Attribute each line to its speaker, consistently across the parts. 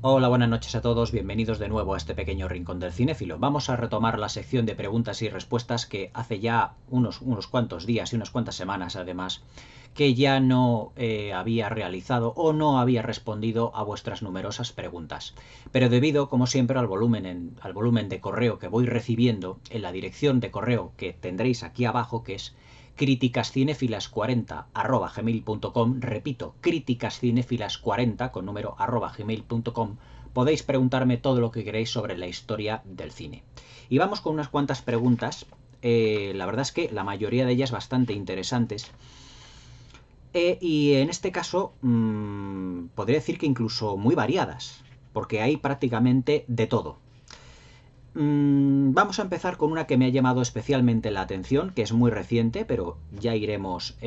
Speaker 1: Hola, buenas noches a todos, bienvenidos de nuevo a este pequeño rincón del cinéfilo. Vamos a retomar la sección de preguntas y respuestas que hace ya unos cuantos días y unas cuantas semanas además que ya no había realizado o no había respondido a vuestras numerosas preguntas. Pero debido, como siempre, al volumen de correo que voy recibiendo en la dirección de correo que tendréis aquí abajo, que es criticascinefilas40@gmail.com, repito, criticascinefilas40 con número @gmail.com, podéis preguntarme todo lo que queréis sobre la historia del cine. Y vamos con unas cuantas preguntas, la verdad es que la mayoría de ellas bastante interesantes, y en este caso podría decir que incluso muy variadas, porque hay prácticamente de todo. Vamos a empezar con una que me ha llamado especialmente la atención, que es muy reciente, pero ya iremos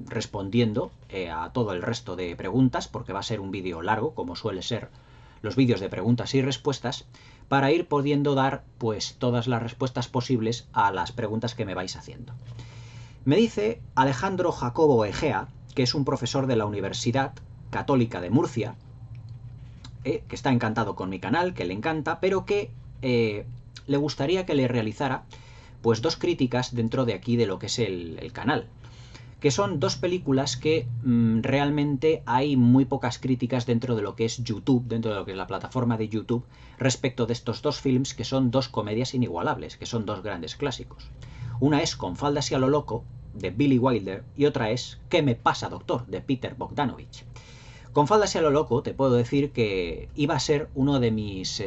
Speaker 1: respondiendo a todo el resto de preguntas, porque va a ser un vídeo largo, como suele ser los vídeos de preguntas y respuestas, para ir pudiendo dar pues todas las respuestas posibles a las preguntas que me vais haciendo. Me dice Alejandro Jacobo Egea, que es un profesor de la Universidad Católica de Murcia, que está encantado con mi canal, que le encanta, pero que le gustaría que le realizara pues dos críticas dentro de aquí de lo que es el canal, que son dos películas que realmente hay muy pocas críticas dentro de lo que es YouTube, dentro de lo que es la plataforma de YouTube, respecto de estos dos films, que son dos comedias inigualables, que son dos grandes clásicos. Una es Con faldas y a lo loco, de Billy Wilder, y otra es ¿Qué me pasa, doctor?, de Peter Bogdanovich. Con faldas y a lo loco te puedo decir que iba a ser uno de mis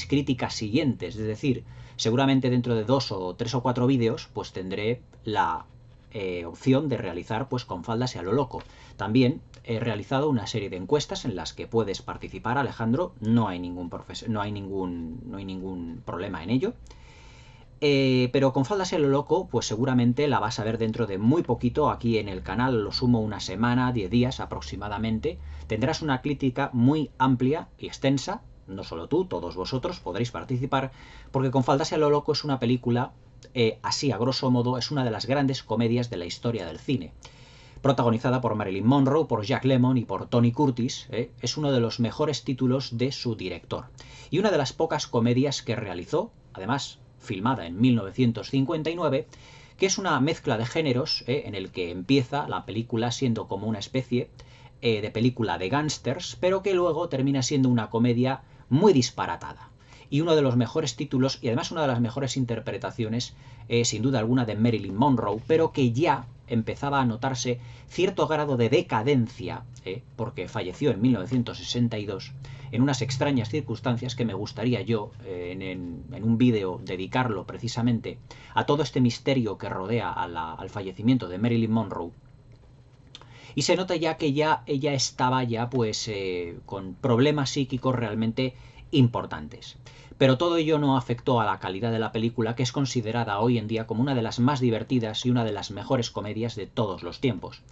Speaker 1: críticas siguientes, es decir, seguramente dentro de 2 o 3 o 4 vídeos pues tendré la opción de realizar pues Con faldas y a lo loco. También he realizado una serie de encuestas en las que puedes participar, Alejandro, no hay ningún problema en ello. Pero Con faldas y a lo loco, pues seguramente la vas a ver dentro de muy poquito aquí en el canal, lo sumo una semana, 10 días aproximadamente. Tendrás una crítica muy amplia y extensa, no solo tú, todos vosotros podréis participar, porque Con faldas y a lo loco es una película, así a grosso modo, es una de las grandes comedias de la historia del cine. Protagonizada por Marilyn Monroe, por Jack Lemmon y por Tony Curtis, es uno de los mejores títulos de su director. Y una de las pocas comedias que realizó, además filmada en 1959, que es una mezcla de géneros, en el que empieza la película siendo como una especie de película de gángsters, pero que luego termina siendo una comedia muy disparatada. Y uno de los mejores títulos, y además una de las mejores interpretaciones, sin duda alguna, de Marilyn Monroe, pero que ya empezaba a notarse cierto grado de decadencia, porque falleció en 1962, en unas extrañas circunstancias que me gustaría yo, en un vídeo, dedicarlo precisamente a todo este misterio que rodea al fallecimiento de Marilyn Monroe. Y se nota ya que ella estaba ya pues con problemas psíquicos realmente importantes. Pero todo ello no afectó a la calidad de la película, que es considerada hoy en día como una de las más divertidas y una de las mejores comedias de todos los tiempos,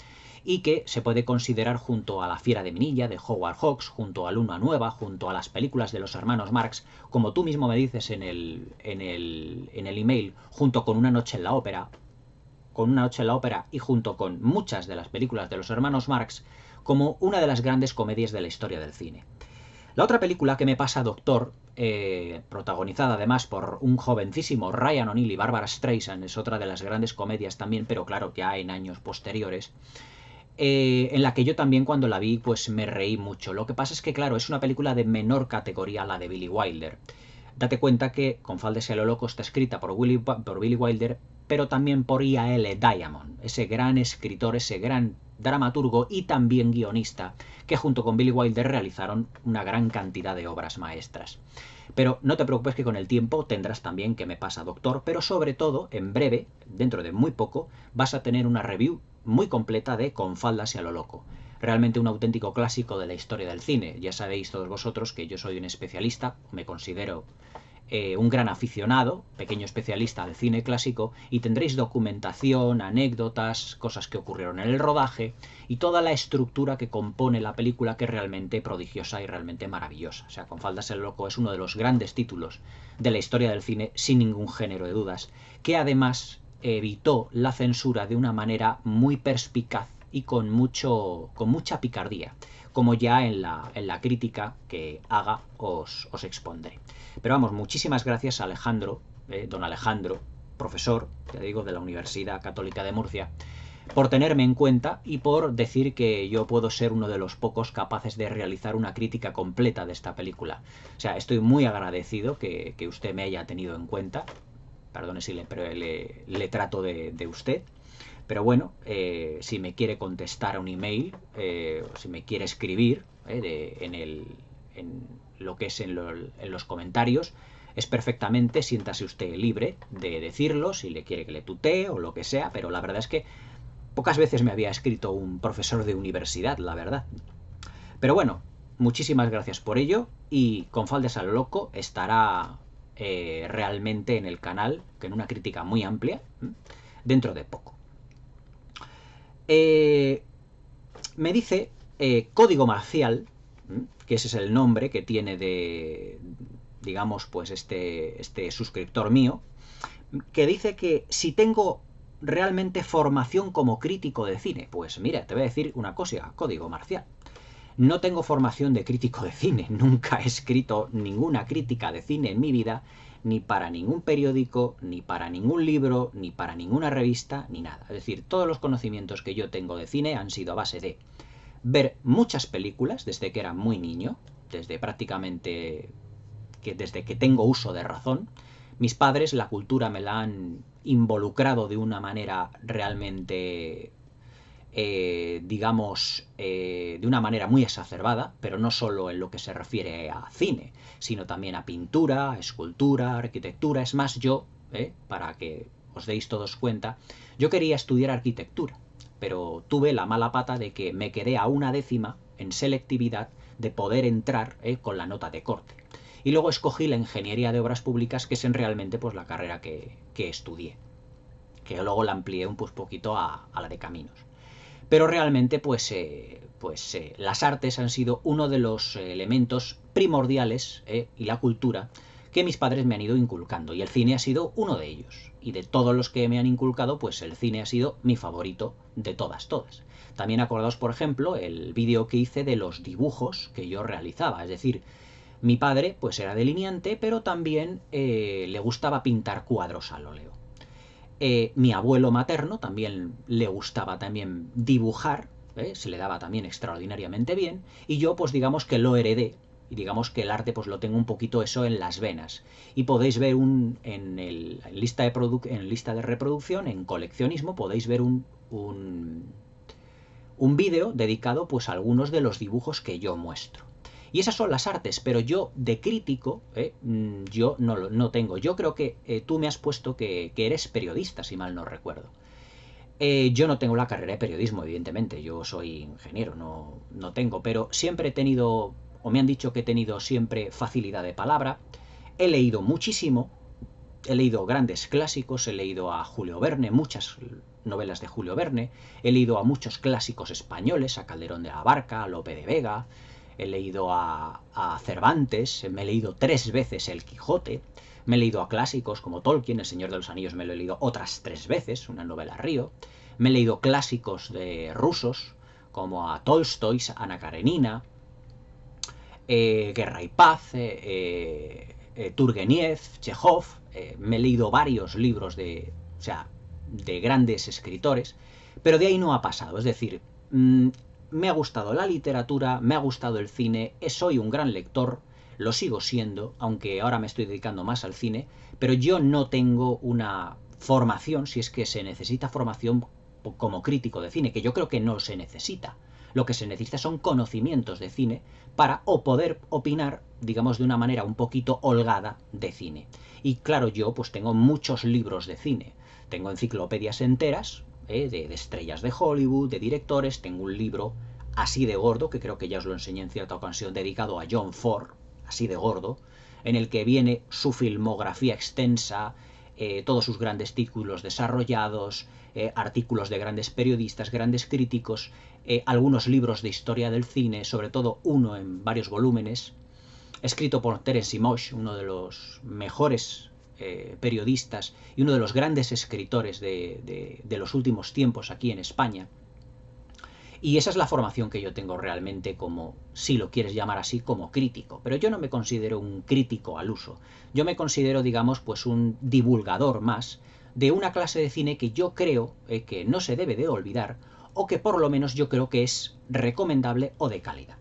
Speaker 1: y que se puede considerar junto a La fiera de Minilla, de Howard Hawks, junto a Luna Nueva, junto a las películas de los hermanos Marx, como tú mismo me dices en el email, junto con Una noche en la ópera, y junto con muchas de las películas de los hermanos Marx, como una de las grandes comedias de la historia del cine. La otra película, que me pasa, Doctor, protagonizada además por un jovencísimo Ryan O'Neal y Barbara Streisand, es otra de las grandes comedias también, pero claro, ya en años posteriores, en la que yo también cuando la vi pues me reí mucho. Lo que pasa es que claro, es una película de menor categoría a la de Billy Wilder. Date cuenta que Con faldas y a lo loco está escrita por Billy Wilder, pero también por I.A.L. Diamond, ese gran escritor, ese gran dramaturgo y también guionista, que junto con Billy Wilder realizaron una gran cantidad de obras maestras. Pero no te preocupes, que con el tiempo tendrás también ¿Qué me pasa, doctor?, pero sobre todo, en breve, dentro de muy poco, vas a tener una review muy completa de Con faldas y a lo loco. Realmente un auténtico clásico de la historia del cine. Ya sabéis todos vosotros que yo soy un especialista, me considero un gran aficionado, pequeño especialista del cine clásico, y tendréis documentación, anécdotas, cosas que ocurrieron en el rodaje y toda la estructura que compone la película, que es realmente prodigiosa y realmente maravillosa. O sea, Con faldas y a lo loco es uno de los grandes títulos de la historia del cine, sin ningún género de dudas, que además evitó la censura de una manera muy perspicaz y con mucha picardía, como ya en la crítica que haga os expondré. Pero vamos, muchísimas gracias a Alejandro, don Alejandro, profesor, ya digo, de la Universidad Católica de Murcia, por tenerme en cuenta y por decir que yo puedo ser uno de los pocos capaces de realizar una crítica completa de esta película. O sea, estoy muy agradecido que usted me haya tenido en cuenta. Perdone si le trato de usted. Pero bueno, si me quiere contestar a un email, si me quiere escribir en lo que es en los comentarios, es perfectamente, siéntase usted libre de decirlo, si le quiere que le tutee o lo que sea, pero la verdad es que pocas veces me había escrito un profesor de universidad, la verdad. Pero bueno, muchísimas gracias por ello y Con Faldas a lo Loco estará realmente en el canal, que en una crítica muy amplia, dentro de poco. Me dice Código Marcial, que ese es el nombre que tiene de, digamos, pues este suscriptor mío, que dice que si tengo realmente formación como crítico de cine. Pues mira, te voy a decir una cosa, Código Marcial. No tengo formación de crítico de cine, nunca he escrito ninguna crítica de cine en mi vida, ni para ningún periódico, ni para ningún libro, ni para ninguna revista, ni nada. Es decir, todos los conocimientos que yo tengo de cine han sido a base de ver muchas películas desde que era muy niño, desde prácticamente desde que tengo uso de razón. Mis padres la cultura me la han involucrado de una manera realmente, digamos, de una manera muy exacerbada, pero no solo en lo que se refiere a cine, sino también a pintura, a escultura, arquitectura. Es más, yo, para que os deis todos cuenta, yo quería estudiar arquitectura, pero tuve la mala pata de que me quedé a una décima en selectividad de poder entrar con la nota de corte. Y luego escogí la ingeniería de obras públicas, que es realmente pues la carrera que estudié, que luego la amplié un poquito a la de caminos. Pero realmente pues las artes han sido uno de los elementos primordiales, y la cultura, que mis padres me han ido inculcando, y el cine ha sido uno de ellos. Y de todos los que me han inculcado, pues el cine ha sido mi favorito de todas. También acordaos, por ejemplo, el vídeo que hice de los dibujos que yo realizaba, es decir, mi padre pues era delineante, pero también le gustaba pintar cuadros al óleo. Mi abuelo materno también le gustaba también dibujar, se le daba también extraordinariamente bien, y yo pues digamos que lo heredé, y digamos que el arte pues lo tengo un poquito eso en las venas. Y podéis ver en lista de reproducción, en coleccionismo, podéis ver un vídeo dedicado pues a algunos de los dibujos que yo muestro. Y esas son las artes, pero yo de crítico, yo no tengo. Yo creo que tú me has puesto que eres periodista, si mal no recuerdo. Yo no tengo la carrera de periodismo, evidentemente. Yo soy ingeniero, no tengo. Pero siempre he tenido, o me han dicho que he tenido siempre facilidad de palabra. He leído muchísimo. He leído grandes clásicos, he leído a Julio Verne, muchas novelas de Julio Verne. He leído a muchos clásicos españoles, a Calderón de la Barca, a Lope de Vega. He leído a Cervantes, me he leído 3 veces El Quijote, me he leído a clásicos como Tolkien, El Señor de los Anillos me lo he leído otras 3 veces, una novela río, me he leído clásicos de rusos como a Tolstoy, Ana Karenina, Guerra y Paz, Turgeniev, Chekhov, me he leído varios libros de grandes escritores, pero de ahí no ha pasado, es decir, me ha gustado la literatura, me ha gustado el cine, soy un gran lector, lo sigo siendo, aunque ahora me estoy dedicando más al cine, pero yo no tengo una formación, si es que se necesita formación como crítico de cine, que yo creo que no se necesita. Lo que se necesita son conocimientos de cine para poder opinar, digamos, de una manera un poquito holgada de cine. Y claro, yo pues tengo muchos libros de cine, tengo enciclopedias enteras, de estrellas de Hollywood, de directores. Tengo un libro así de gordo, que creo que ya os lo enseñé en cierta ocasión, dedicado a John Ford, así de gordo, en el que viene su filmografía extensa, todos sus grandes títulos desarrollados, artículos de grandes periodistas, grandes críticos, algunos libros de historia del cine, sobre todo uno en varios volúmenes, escrito por Terence Mosh, uno de los mejores periodistas y uno de los grandes escritores de los últimos tiempos aquí en España. Y esa es la formación que yo tengo realmente como, si lo quieres llamar así, como crítico. Pero yo no me considero un crítico al uso. Yo me considero, digamos, pues un divulgador más de una clase de cine que yo creo que no se debe de olvidar, o que por lo menos yo creo que es recomendable o de calidad.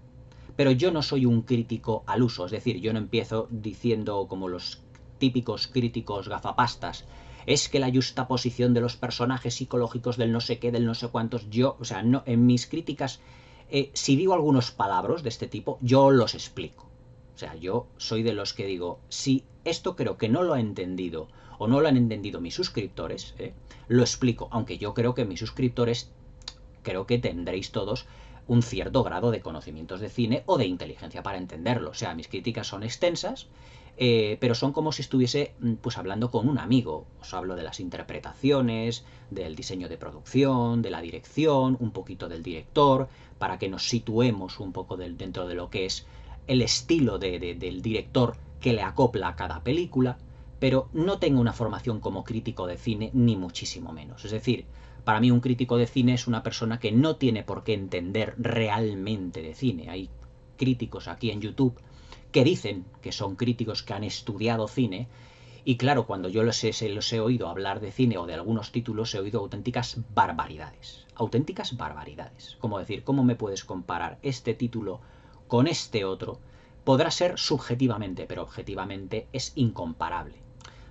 Speaker 1: Pero yo no soy un crítico al uso, es decir, yo no empiezo diciendo como los típicos críticos gafapastas, es que la justaposición de los personajes psicológicos del no sé qué, del no sé cuántos, yo, o sea, no, en mis críticas, si digo algunos palabras de este tipo, yo los explico. O sea, yo soy de los que digo, si esto creo que no lo ha entendido o no lo han entendido mis suscriptores, lo explico, aunque yo creo que mis suscriptores, creo que tendréis todos un cierto grado de conocimientos de cine o de inteligencia para entenderlo. O sea, mis críticas son extensas, pero son como si estuviese pues hablando con un amigo. Os hablo de las interpretaciones, del diseño de producción, de la dirección, un poquito del director, para que nos situemos un poco dentro de lo que es el estilo del director que le acopla a cada película, pero no tengo una formación como crítico de cine, ni muchísimo menos. Es decir, para mí un crítico de cine es una persona que no tiene por qué entender realmente de cine. Hay críticos aquí en YouTube que dicen que son críticos que han estudiado cine, y claro, cuando yo los he oído hablar de cine o de algunos títulos, he oído auténticas barbaridades. Auténticas barbaridades. Como decir, ¿cómo me puedes comparar este título con este otro? Podrá ser subjetivamente, pero objetivamente es incomparable.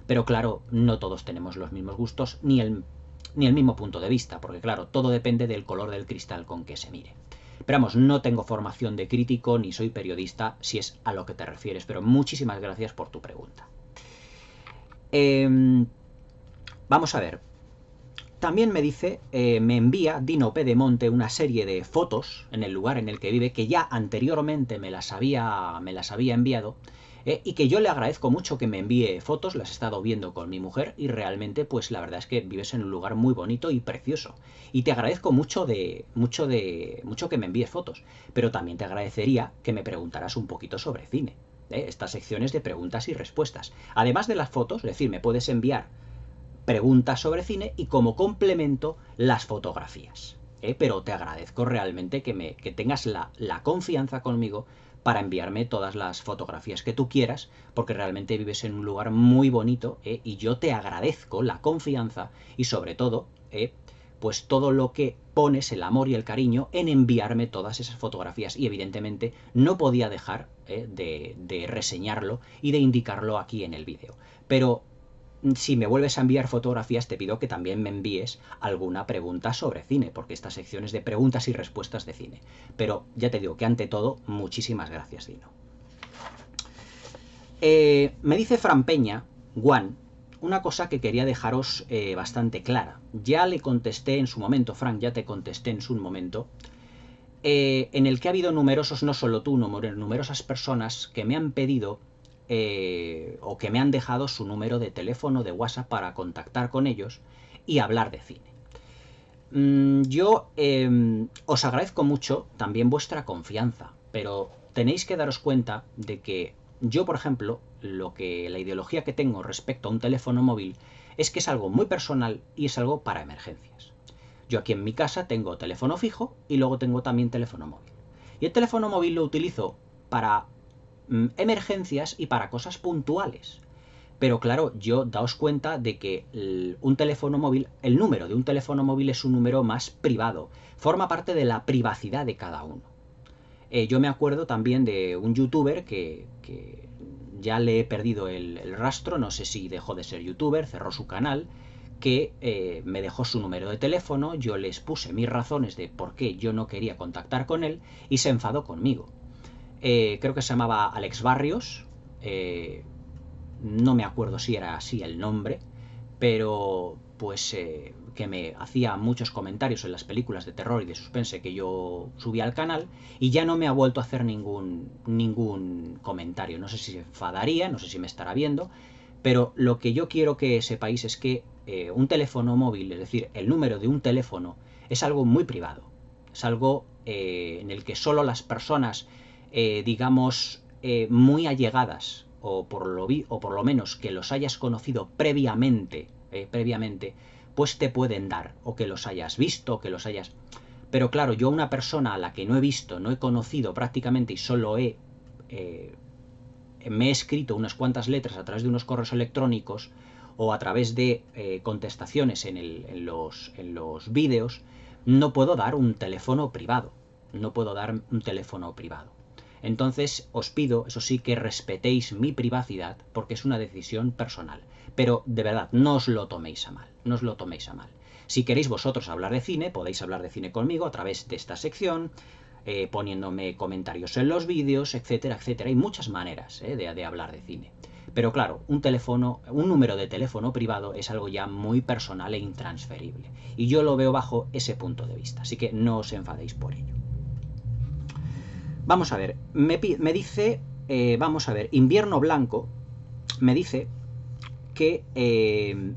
Speaker 1: Pero claro, no todos tenemos los mismos gustos ni el mismo punto de vista, porque claro, todo depende del color del cristal con que se mire. Pero vamos, no tengo formación de crítico ni soy periodista, si es a lo que te refieres, pero muchísimas gracias por tu pregunta. Vamos a ver. También me dice, me envía Dino Pedemonte una serie de fotos en el lugar en el que vive, que ya anteriormente me las había enviado, y que yo le agradezco mucho que me envíe fotos. Las he estado viendo con mi mujer y realmente pues la verdad es que vives en un lugar muy bonito y precioso, y te agradezco mucho que me envíes fotos, pero también te agradecería que me preguntaras un poquito sobre cine, estas secciones de preguntas y respuestas, además de las fotos. Es decir, me puedes enviar preguntas sobre cine y como complemento las fotografías, pero te agradezco realmente que tengas la confianza conmigo para enviarme todas las fotografías que tú quieras, porque realmente vives en un lugar muy bonito, y yo te agradezco la confianza y sobre todo pues todo lo que pones, el amor y el cariño en enviarme todas esas fotografías, y evidentemente no podía dejar de reseñarlo y de indicarlo aquí en el vídeo. Pero si me vuelves a enviar fotografías, te pido que también me envíes alguna pregunta sobre cine, porque esta sección es de preguntas y respuestas de cine. Pero ya te digo que ante todo, muchísimas gracias, Dino. Me dice Fran Peña, Juan, una cosa que quería dejaros bastante clara. Ya le contesté en su momento, Fran, ya te contesté en su momento, en el que ha habido numerosos, no solo tú, numerosas personas que me han pedido o que me han dejado su número de teléfono de WhatsApp para contactar con ellos y hablar de cine. Yo os agradezco mucho también vuestra confianza, pero tenéis que daros cuenta de que yo, por ejemplo, la ideología que tengo respecto a un teléfono móvil es que es algo muy personal y es algo para emergencias. Yo aquí en mi casa tengo teléfono fijo y luego tengo también teléfono móvil. Y el teléfono móvil lo utilizo para emergencias y para cosas puntuales. Pero claro, yo daos cuenta de que un teléfono móvil, el número de un teléfono móvil es un número más privado, forma parte de la privacidad de cada uno. Yo me acuerdo también de un youtuber que ya le he perdido el rastro, no sé si dejó de ser youtuber, cerró su canal, que me dejó su número de teléfono, yo les puse mis razones de por qué yo no quería contactar con él y se enfadó conmigo. Creo que se llamaba Alex Barrios, no me acuerdo si era así el nombre, pero pues que me hacía muchos comentarios en las películas de terror y de suspense que yo subía al canal, y ya no me ha vuelto a hacer ningún comentario. No sé si se enfadaría, no sé si me estará viendo, pero lo que yo quiero que sepáis es que un teléfono móvil, es decir, el número de un teléfono, es algo muy privado, es algo en el que solo las personas digamos, muy allegadas, o por lo menos que los hayas conocido previamente, pues te pueden dar, o que los hayas visto, que los hayas... Pero claro, yo a una persona a la que no he visto, no he conocido prácticamente y solo me he escrito unas cuantas letras a través de unos correos electrónicos o a través de contestaciones en los vídeos, no puedo dar un teléfono privado. No puedo dar un teléfono privado. Entonces os pido, eso sí, que respetéis mi privacidad porque es una decisión personal. Pero de verdad, no os lo toméis a mal. No os lo toméis a mal. Si queréis vosotros hablar de cine, podéis hablar de cine conmigo a través de esta sección, poniéndome comentarios en los vídeos, etcétera, etcétera. Hay muchas maneras de hablar de cine. Pero claro, un número de teléfono privado es algo ya muy personal e intransferible. Y yo lo veo bajo ese punto de vista. Así que no os enfadéis por ello. Vamos a ver, me dice, vamos a ver, Invierno Blanco me dice que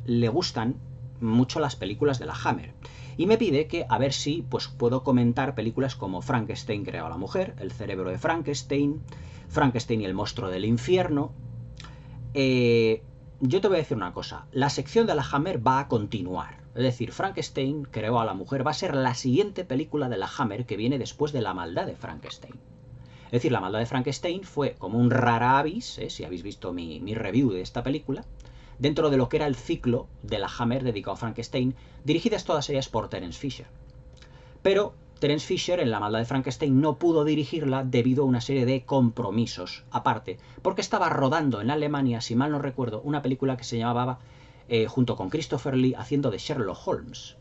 Speaker 1: le gustan mucho las películas de la Hammer y me pide que a ver si pues puedo comentar películas como Frankenstein creó a la mujer, El cerebro de Frankenstein, Frankenstein y el monstruo del infierno. Yo te voy a decir una cosa, la sección de la Hammer va a continuar, es decir, Frankenstein creó a la mujer va a ser la siguiente película de la Hammer que viene después de La maldad de Frankenstein. Es decir, La maldad de Frankenstein fue como un rara avis, si habéis visto mi review de esta película, dentro de lo que era el ciclo de la Hammer dedicado a Frankenstein, dirigidas todas ellas por Terence Fisher. Pero Terence Fisher en La maldad de Frankenstein no pudo dirigirla debido a una serie de compromisos aparte, porque estaba rodando en Alemania, si mal no recuerdo, una película que se llamaba, junto con Christopher Lee, haciendo de Sherlock Holmes.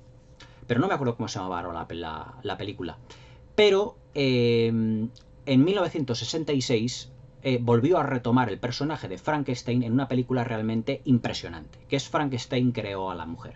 Speaker 1: Pero no me acuerdo cómo se llamaba ahora la película. Pero en 1966 volvió a retomar el personaje de Frankenstein en una película realmente impresionante, que es Frankenstein creó a la mujer.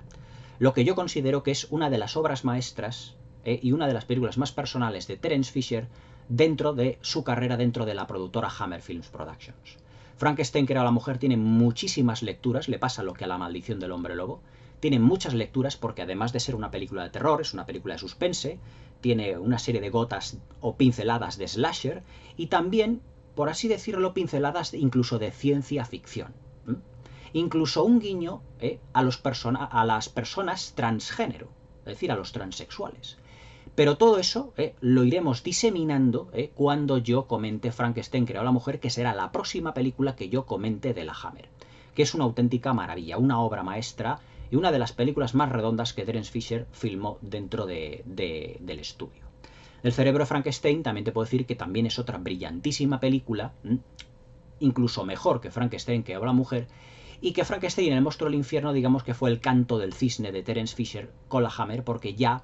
Speaker 1: Lo que yo considero que es una de las obras maestras y una de las películas más personales de Terence Fisher dentro de su carrera dentro de la productora Hammer Films Productions. Frankenstein creó a la mujer tiene muchísimas lecturas, le pasa lo que a La maldición del hombre lobo, tiene muchas lecturas porque además de ser una película de terror, es una película de suspense, tiene una serie de gotas o pinceladas de slasher y también, por así decirlo, pinceladas incluso de ciencia ficción. Incluso un guiño a las personas transgénero, es decir, a los transexuales. Pero todo eso lo iremos diseminando cuando yo comente Frankenstein creó a la mujer, que será la próxima película que yo comente de la Hammer, que es una auténtica maravilla, una obra maestra y una de las películas más redondas que Terence Fisher filmó dentro del estudio. El cerebro de Frankenstein también te puedo decir que también es otra brillantísima película, incluso mejor que Frankenstein creó a la mujer, y que Frankenstein en el monstruo del infierno digamos que fue el canto del cisne de Terence Fisher con la Hammer, porque ya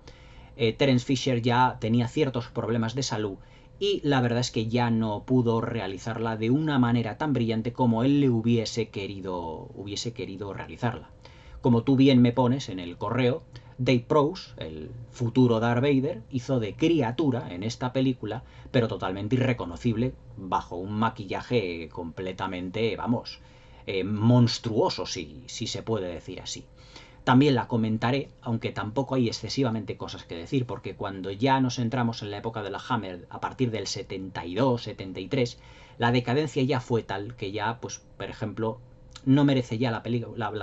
Speaker 1: Terence Fisher ya tenía ciertos problemas de salud y la verdad es que ya no pudo realizarla de una manera tan brillante como él le hubiese querido realizarla. Como tú bien me pones en el correo, Dave Prowse, el futuro Darth Vader, hizo de criatura en esta película, pero totalmente irreconocible, bajo un maquillaje completamente, vamos, monstruoso, si se puede decir así. También la comentaré, aunque tampoco hay excesivamente cosas que decir, porque cuando ya nos entramos en la época de la Hammer, a partir del 72, 73, la decadencia ya fue tal que ya, pues, por ejemplo, no merece ya la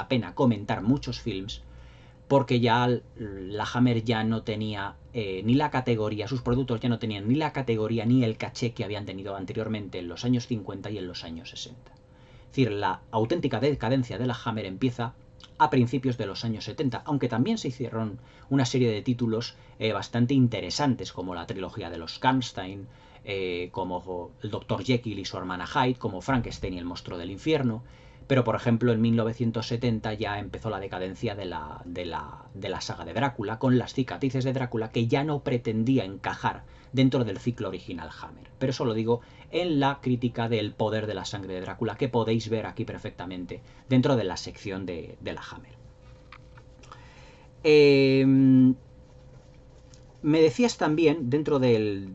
Speaker 1: pena comentar muchos films, porque ya la Hammer ya no tenía ni la categoría, sus productos ya no tenían ni la categoría ni el caché que habían tenido anteriormente en los años 50 y en los años 60. Es decir, la auténtica decadencia de la Hammer empieza a principios de los años 70, aunque también se hicieron una serie de títulos bastante interesantes, como la trilogía de los Karnstein, como el Dr. Jekyll y su hermana Hyde, como Frankenstein y el monstruo del infierno. Pero, por ejemplo, en 1970 ya empezó la decadencia de la saga de Drácula, con las cicatrices de Drácula, que ya no pretendía encajar dentro del ciclo original Hammer. Pero eso lo digo en la crítica del poder de la sangre de Drácula, que podéis ver aquí perfectamente dentro de la sección de la Hammer. Me decías también, dentro del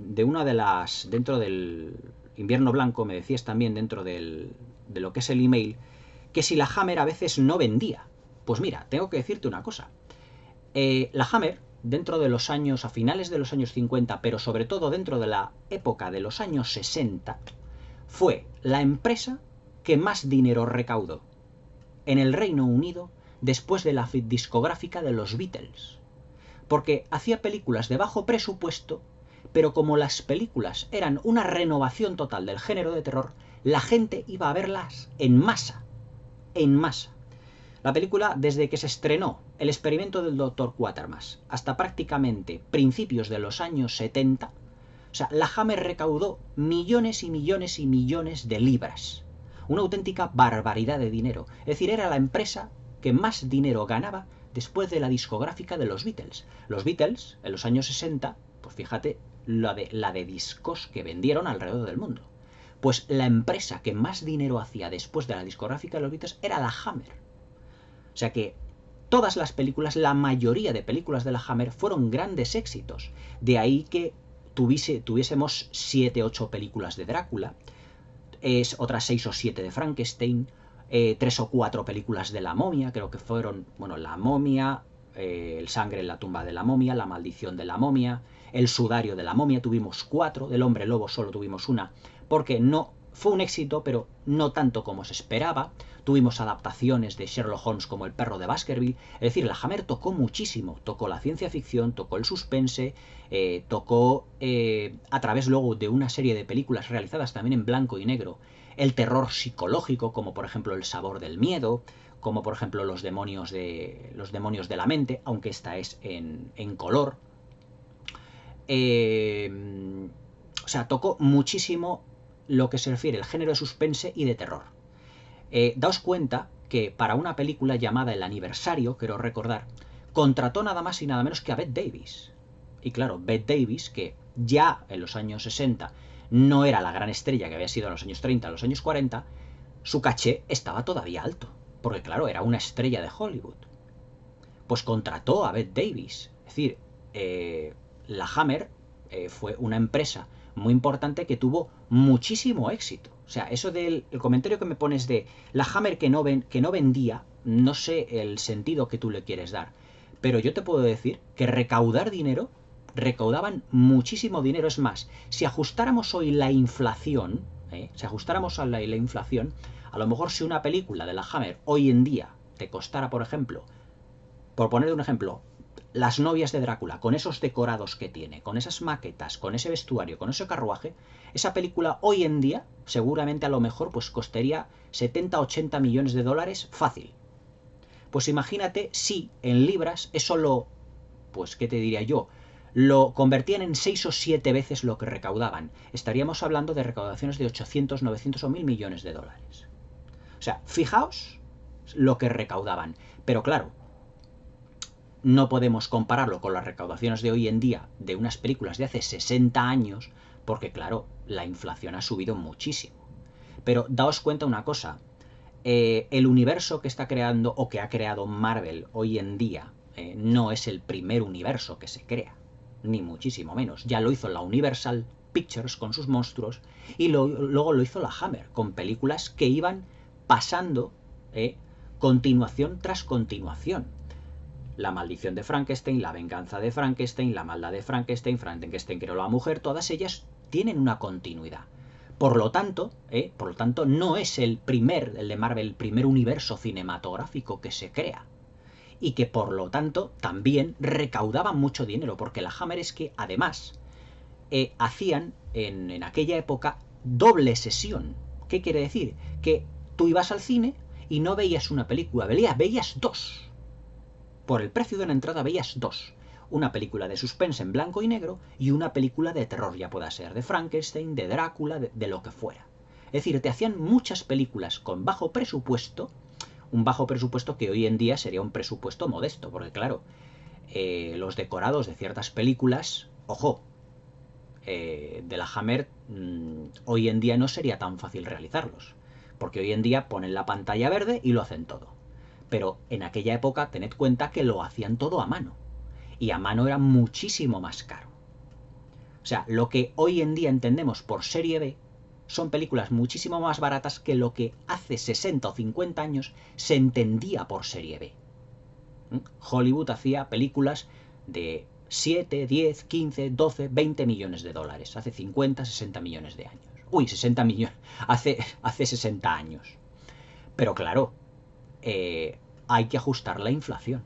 Speaker 1: Invierno Blanco, me decías también dentro de lo que es el email, que si la Hammer a veces no vendía. Pues mira, tengo que decirte una cosa. La Hammer, dentro de los años, a finales de los años 50, pero sobre todo dentro de la época de los años 60, fue la empresa que más dinero recaudó en el Reino Unido después de la discográfica de los Beatles. porque hacía películas de bajo presupuesto, pero como las películas eran una renovación total del género de terror, la gente iba a verlas en masa, en masa. La película, desde que se estrenó El experimento del Dr. Quatermass hasta prácticamente principios de los años 70, o sea, la Hammer recaudó millones y millones y millones de libras. Una auténtica barbaridad de dinero. Es decir, era la empresa que más dinero ganaba después de la discográfica de los Beatles. Los Beatles, en los años 60, pues fíjate la de discos que vendieron alrededor del mundo. Pues la empresa que más dinero hacía después de la discográfica de los Beatles era la Hammer. O sea que todas las películas, la mayoría de películas de la Hammer fueron grandes éxitos. De ahí que tuviésemos 7 o 8 películas de Drácula, otras 6 o 7 de Frankenstein, 3 o 4 películas de La Momia, creo que fueron, bueno, La Momia, El sangre en la tumba de la momia, La maldición de la momia, El sudario de la momia, tuvimos 4, del hombre lobo solo tuvimos una, porque no fue un éxito, pero no tanto como se esperaba. Tuvimos adaptaciones de Sherlock Holmes como El perro de Baskerville. Es decir, la Hammer tocó muchísimo. Tocó la ciencia ficción, tocó el suspense, tocó a través luego de una serie de películas realizadas también en blanco y negro, el terror psicológico, como por ejemplo El sabor del miedo, como por ejemplo Los demonios de la mente, aunque esta es en color. O sea, tocó muchísimo lo que se refiere al género de suspense y de terror. Daos cuenta que para una película llamada El aniversario, quiero recordar, contrató nada más y nada menos que a Bette Davis. Y claro, Bette Davis, que ya en los años 60 no era la gran estrella que había sido en los años 30, en los años 40, su caché estaba todavía alto, porque claro, era una estrella de Hollywood. Pues contrató a Bette Davis. Es decir, la Hammer fue una empresa muy importante que tuvo muchísimo éxito. O sea, eso del comentario que me pones de la Hammer que no vendía, no sé el sentido que tú le quieres dar, pero yo te puedo decir que recaudaban muchísimo dinero. Es más, si ajustáramos hoy la inflación, a lo mejor si una película de la Hammer hoy en día te costara, por ejemplo, por poner un ejemplo, Las novias de Drácula, con esos decorados que tiene, con esas maquetas, con ese vestuario, con ese carruaje, esa película hoy en día seguramente a lo mejor pues costaría 70-80 millones de dólares fácil. Pues imagínate si en libras eso pues qué te diría yo, lo convertían en 6 o 7 veces lo que recaudaban. Estaríamos hablando de recaudaciones de 800, 900 o 1000 millones de dólares. O sea, fijaos lo que recaudaban. Pero claro, no podemos compararlo con las recaudaciones de hoy en día de unas películas de hace 60 años, porque claro, la inflación ha subido muchísimo. Pero daos cuenta una cosa, el universo que está creando o que ha creado Marvel hoy en día no es el primer universo que se crea, ni muchísimo menos. Ya lo hizo la Universal Pictures con sus monstruos y luego lo hizo la Hammer con películas que iban pasando continuación tras continuación. La maldición de Frankenstein, la venganza de Frankenstein, la maldad de Frankenstein, Frankenstein creó a la mujer, todas ellas tienen una continuidad. Por lo tanto, no es el de Marvel, el primer universo cinematográfico que se crea. Y que por lo tanto también recaudaban mucho dinero, porque la Hammer es que además hacían en aquella época doble sesión. ¿Qué quiere decir? Que tú ibas al cine y no veías una película, veías dos. Por el precio de una entrada veías dos. Una película de suspense en blanco y negro y una película de terror, ya pueda ser de Frankenstein, de Drácula, de lo que fuera. Es decir, te hacían muchas películas con bajo presupuesto, un bajo presupuesto que hoy en día sería un presupuesto modesto, porque claro, los decorados de ciertas películas, ojo, de la Hammer, hoy en día no sería tan fácil realizarlos, porque hoy en día ponen la pantalla verde y lo hacen todo. Pero en aquella época tened cuenta que lo hacían todo a mano. Y a mano era muchísimo más caro. O sea, lo que hoy en día entendemos por serie B son películas muchísimo más baratas que lo que hace 60 o 50 años se entendía por serie B. Hollywood hacía películas de 7, 10, 15, 12, 20 millones de dólares. Hace 50, 60 millones de años. Uy, 60 millones. Hace 60 años. Pero claro, hay que ajustar la inflación.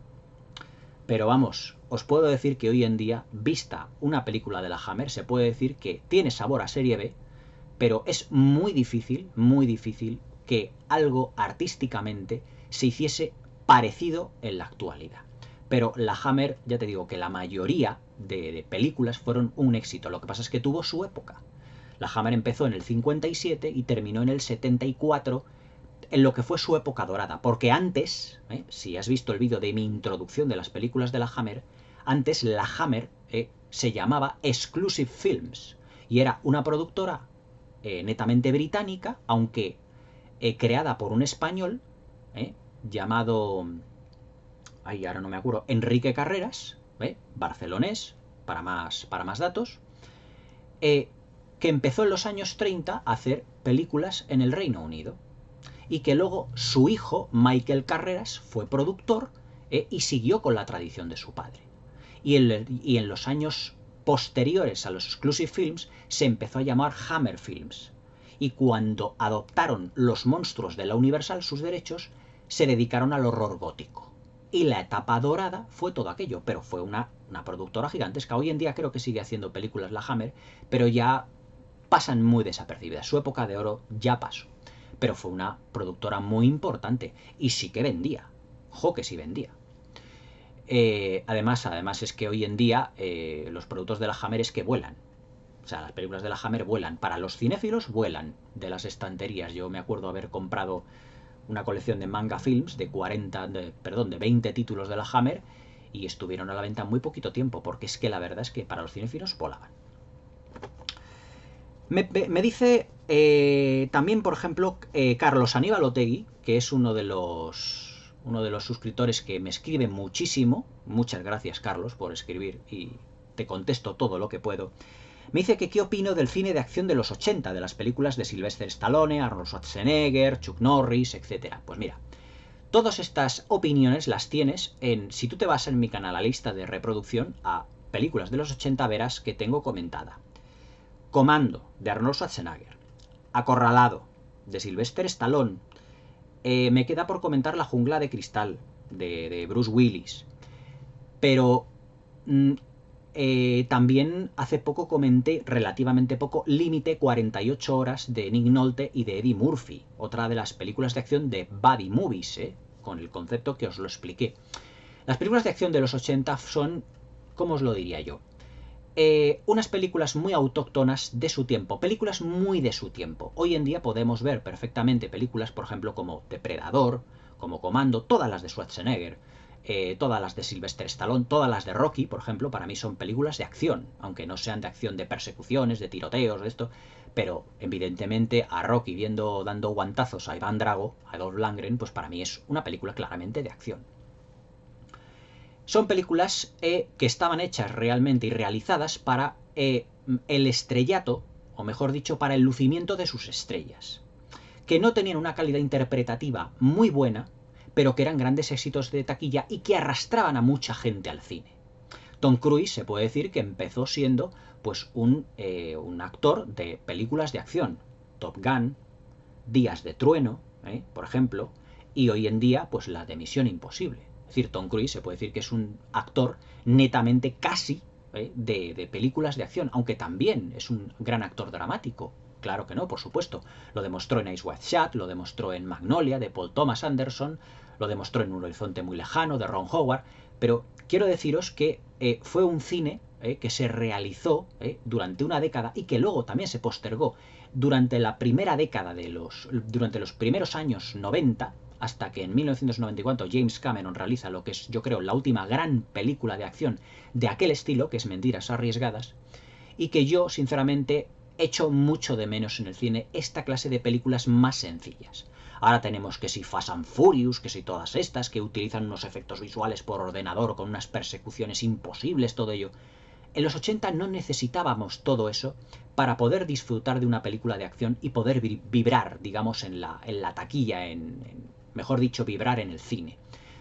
Speaker 1: Pero vamos, os puedo decir que hoy en día, vista una película de la Hammer, se puede decir que tiene sabor a serie B, pero es muy difícil que algo artísticamente se hiciese parecido en la actualidad. Pero la Hammer, ya te digo que la mayoría de películas fueron un éxito. Lo que pasa es que tuvo su época. La Hammer empezó en el 57 y terminó en el 74, en lo que fue su época dorada. Porque antes, si has visto el vídeo de mi introducción de las películas de la Hammer, antes la Hammer se llamaba Exclusive Films y era una productora netamente británica, aunque creada por un español llamado, ay, ahora no me acuerdo, Enrique Carreras, barcelonés, para más datos, que empezó en los años 30 a hacer películas en el Reino Unido y que luego su hijo, Michael Carreras, fue productor y siguió con la tradición de su padre. Y en los años posteriores a los Exclusive Films se empezó a llamar Hammer Films. Y cuando adoptaron los monstruos de la Universal sus derechos, se dedicaron al horror gótico. Y la etapa dorada fue todo aquello, pero fue una productora gigantesca. Hoy en día creo que sigue haciendo películas la Hammer, pero ya pasan muy desapercibidas. Su época de oro ya pasó. Pero fue una productora muy importante y sí que vendía. ¡Jo, que sí vendía! Además es que hoy en día los productos de la Hammer es que vuelan. O sea, las películas de la Hammer vuelan. Para los cinéfilos vuelan de las estanterías. Yo me acuerdo haber comprado una colección de manga films de 20 títulos de la Hammer y estuvieron a la venta muy poquito tiempo, porque es que la verdad es que para los cinéfilos volaban. Me dice también, por ejemplo, Carlos Aníbal Otegui, que es uno de los suscriptores que me escribe muchísimo. Muchas gracias, Carlos, por escribir y te contesto todo lo que puedo. Me dice que qué opino del cine de acción de los 80, de las películas de Sylvester Stallone, Arnold Schwarzenegger, Chuck Norris, etc. Pues mira, todas estas opiniones las tienes si tú te vas en mi canal a lista de reproducción a películas de los 80, verás que tengo comentada Comando, de Arnold Schwarzenegger, Acorralado, de Sylvester Stallone, me queda por comentar La jungla de cristal, de Bruce Willis, pero también hace poco comenté, relativamente poco, Límite 48 horas de Nick Nolte y de Eddie Murphy, otra de las películas de acción de buddy movies, con el concepto que os lo expliqué. Las películas de acción de los 80 son, ¿cómo os lo diría yo? Unas películas muy autóctonas de su tiempo, películas muy de su tiempo. Hoy en día podemos ver perfectamente películas, por ejemplo, como Depredador, como Comando, todas las de Schwarzenegger, todas las de Sylvester Stallone, todas las de Rocky, por ejemplo, para mí son películas de acción, aunque no sean de acción de persecuciones, de tiroteos, de esto, pero evidentemente a Rocky dando guantazos a Iván Drago, a Dolph Lundgren, pues para mí es una película claramente de acción. Son películas que estaban hechas realmente y realizadas para el estrellato, o mejor dicho, para el lucimiento de sus estrellas, que no tenían una calidad interpretativa muy buena, pero que eran grandes éxitos de taquilla y que arrastraban a mucha gente al cine. Tom Cruise se puede decir que empezó siendo pues un actor de películas de acción. Top Gun, Días de Trueno, por ejemplo, y hoy en día pues la de Misión Imposible. Es decir, Tom Cruise se puede decir que es un actor netamente casi de películas de acción, aunque también es un gran actor dramático. Claro que no, por supuesto. Lo demostró en Eyes Wide Shut, lo demostró en Magnolia, de Paul Thomas Anderson, lo demostró en Un horizonte muy lejano, de Ron Howard, pero quiero deciros que fue un cine que se realizó durante una década y que luego también se postergó durante la primera década durante los primeros años 90, hasta que en 1994 James Cameron realiza lo que es, yo creo, la última gran película de acción de aquel estilo, que es Mentiras arriesgadas, y que yo, sinceramente, echo mucho de menos en el cine esta clase de películas más sencillas. Ahora tenemos que si Fast and Furious, que si todas estas, que utilizan unos efectos visuales por ordenador con unas persecuciones imposibles, todo ello. En los 80 no necesitábamos todo eso para poder disfrutar de una película de acción y poder vibrar, digamos, en la taquilla, mejor dicho, vibrar en el cine.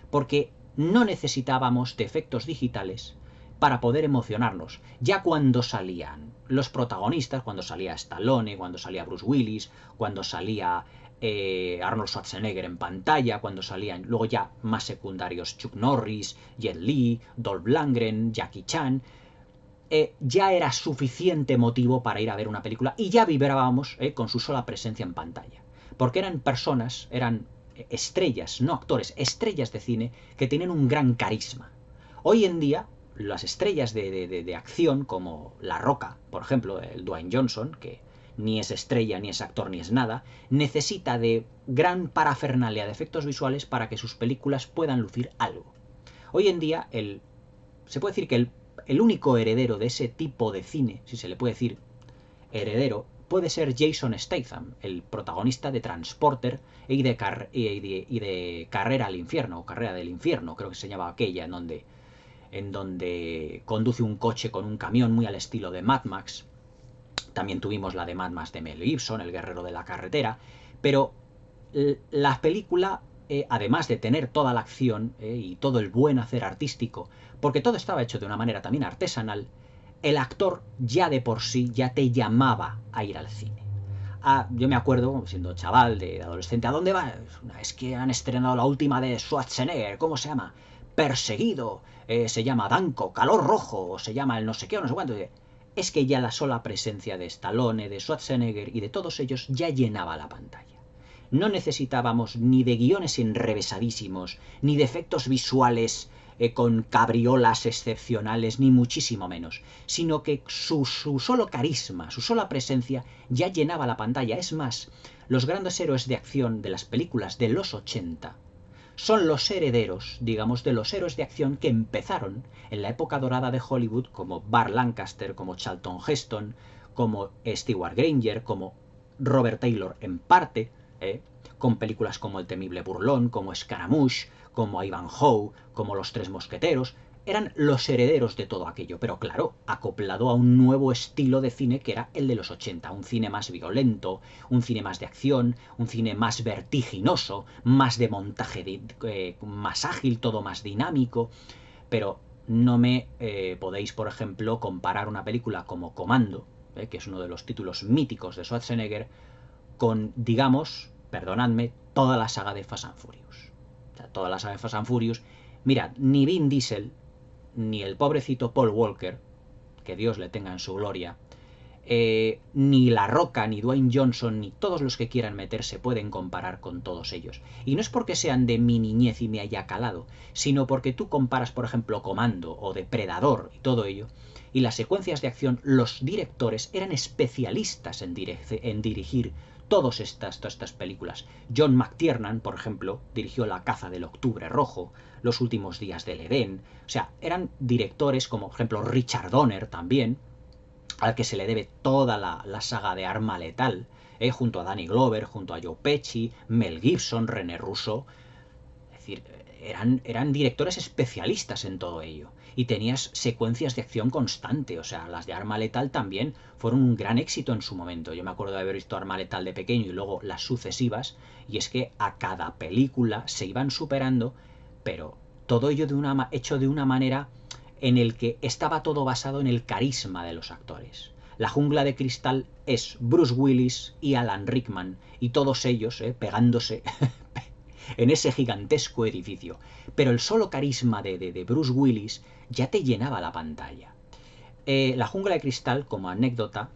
Speaker 1: Porque no necesitábamos de efectos digitales para poder emocionarnos. Ya cuando salían los protagonistas, cuando salía Stallone, cuando salía Bruce Willis, cuando salía Arnold Schwarzenegger en pantalla, cuando salían luego ya más secundarios Chuck Norris, Jet Li, Dolph Lundgren, Jackie Chan, ya era suficiente motivo para ir a ver una película y ya vibrábamos con su sola presencia en pantalla. Porque eran personas, eran estrellas, no actores, estrellas de cine que tienen un gran carisma. Hoy en día, las estrellas de acción, como La Roca, por ejemplo, el Dwayne Johnson, que ni es estrella, ni es actor, ni es nada, necesita de gran parafernalia de efectos visuales para que sus películas puedan lucir algo. Hoy en día, se puede decir que el único heredero de ese tipo de cine, si se le puede decir heredero, puede ser Jason Statham, el protagonista de Transporter y de Carrera al Infierno, o Carrera del Infierno, creo que se llamaba aquella, en donde conduce un coche con un camión muy al estilo de Mad Max. También tuvimos la de Mad Max de Mel Gibson, El guerrero de la carretera, pero la película, además de tener toda la acción y todo el buen hacer artístico, porque todo estaba hecho de una manera también artesanal, el actor ya de por sí ya te llamaba a ir al cine. Yo me acuerdo, siendo chaval, de adolescente, ¿a dónde vas? Es que han estrenado la última de Schwarzenegger, ¿cómo se llama? Perseguido, se llama Danco, Calor Rojo, o se llama el no sé qué o no sé cuánto. Es que ya la sola presencia de Stallone, de Schwarzenegger y de todos ellos ya llenaba la pantalla. No necesitábamos ni de guiones enrevesadísimos, ni de efectos visuales con cabriolas excepcionales, ni muchísimo menos, sino que su solo carisma, su sola presencia ya llenaba la pantalla. Es más, los grandes héroes de acción de las películas de los 80 son los herederos, digamos, de los héroes de acción que empezaron en la época dorada de Hollywood, como Burt Lancaster, como Charlton Heston, como Stewart Granger, como Robert Taylor en parte, con películas como El temible burlón, como Scaramouche, como Ivanhoe, como Los tres mosqueteros. Eran los herederos de todo aquello, pero claro, acoplado a un nuevo estilo de cine que era el de los 80, un cine más violento, un cine más de acción, un cine más vertiginoso, más de montaje, más ágil, todo más dinámico, pero no me podéis, por ejemplo, comparar una película como Commando, que es uno de los títulos míticos de Schwarzenegger, con, digamos, perdonadme, toda la saga de Fast and Furious. O sea, toda la saga de Fast and Furious. Mirad, ni Vin Diesel, ni el pobrecito Paul Walker, que Dios le tenga en su gloria, ni La Roca, ni Dwayne Johnson, ni todos los que quieran meterse pueden comparar con todos ellos. Y no es porque sean de mi niñez y me haya calado, sino porque tú comparas, por ejemplo, Commando o Depredador y todo ello, y las secuencias de acción, los directores eran especialistas en dirigir todas estas películas. John McTiernan, por ejemplo, dirigió La caza del octubre rojo, Los últimos días del Edén. O sea, eran directores como, por ejemplo, Richard Donner también, al que se le debe toda la saga de Arma Letal, junto a Danny Glover, junto a Joe Pesci, Mel Gibson, René Russo. Es decir, eran directores especialistas en todo ello. Y tenías secuencias de acción constante. O sea, las de Arma Letal también fueron un gran éxito en su momento. Yo me acuerdo de haber visto Arma Letal de pequeño y luego las sucesivas. Y es que a cada película se iban superando, pero todo ello hecho de una manera en el que estaba todo basado en el carisma de los actores. La jungla de cristal es Bruce Willis y Alan Rickman, y todos ellos pegándose en ese gigantesco edificio. Pero el solo carisma de Bruce Willis ya te llenaba la pantalla. La jungla de cristal, como anécdota,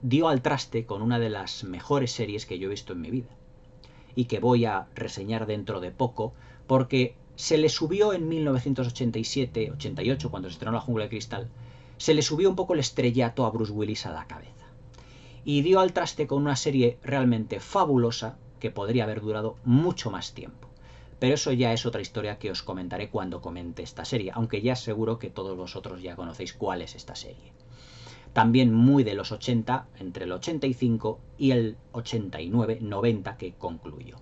Speaker 1: dio al traste con una de las mejores series que yo he visto en mi vida, y que voy a reseñar dentro de poco, porque se le subió en 1987-88, cuando se estrenó La jungla de cristal, se le subió un poco el estrellato a Bruce Willis a la cabeza. Y dio al traste con una serie realmente fabulosa que podría haber durado mucho más tiempo. Pero eso ya es otra historia que os comentaré cuando comente esta serie, aunque ya seguro que todos vosotros ya conocéis cuál es esta serie. También muy de los 80, entre el 85 y el 89-90 que concluyó.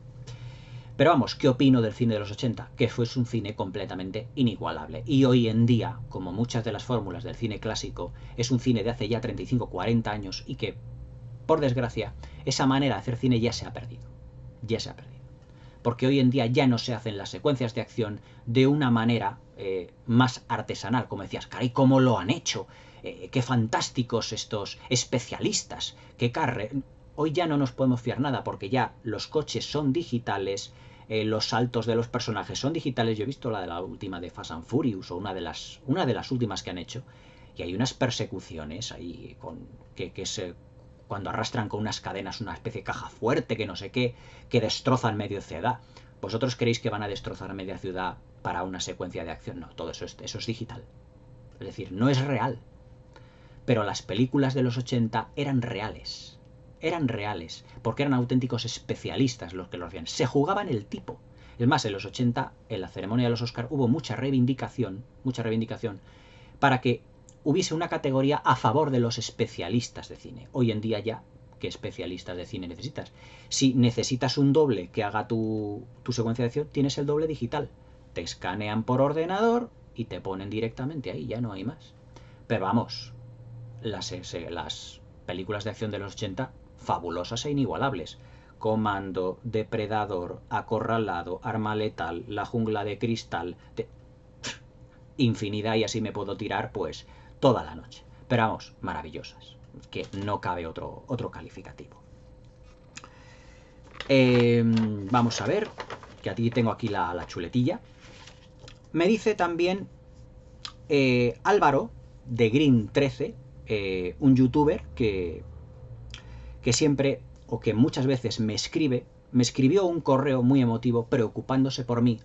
Speaker 1: Pero vamos, ¿qué opino del cine de los 80? Que fue un cine completamente inigualable. Y hoy en día, como muchas de las fórmulas del cine clásico, es un cine de hace ya 35-40 años y que, por desgracia, esa manera de hacer cine ya se ha perdido. Ya se ha perdido. Porque hoy en día ya no se hacen las secuencias de acción de una manera más artesanal. Como decías, caray, ¿cómo lo han hecho? qué fantásticos estos especialistas, qué Hoy ya no nos podemos fiar nada porque ya los coches son digitales, los saltos de los personajes son digitales. Yo he visto la de la última de Fast and Furious o una de las últimas que han hecho y hay unas persecuciones ahí que se cuando arrastran con unas cadenas una especie de caja fuerte que no sé qué, que destrozan medio ciudad. ¿Vosotros creéis que van a destrozar media ciudad para una secuencia de acción? No, todo eso es digital. Es decir, no es real. Pero las películas de los 80 eran reales. Eran reales, porque eran auténticos especialistas los que lo hacían. Se jugaban el tipo. Es más, en los 80, en la ceremonia de los Oscar, hubo mucha reivindicación para que hubiese una categoría a favor de los especialistas de cine. Hoy en día ya, ¿qué especialistas de cine necesitas? Si necesitas un doble que haga tu secuencia de acción, tienes el doble digital. Te escanean por ordenador y te ponen directamente ahí, ya no hay más. Pero vamos, las películas de acción de los 80, fabulosas e inigualables. Comando, Depredador, Acorralado, Arma Letal, La Jungla de Cristal, infinidad, y así me puedo tirar pues toda la noche. Pero vamos, maravillosas, que no cabe otro calificativo. Vamos a ver, que a ti tengo aquí la chuletilla. Me dice también Álvaro de Green 13, un youtuber que siempre, o que muchas veces me escribió un correo muy emotivo preocupándose por mí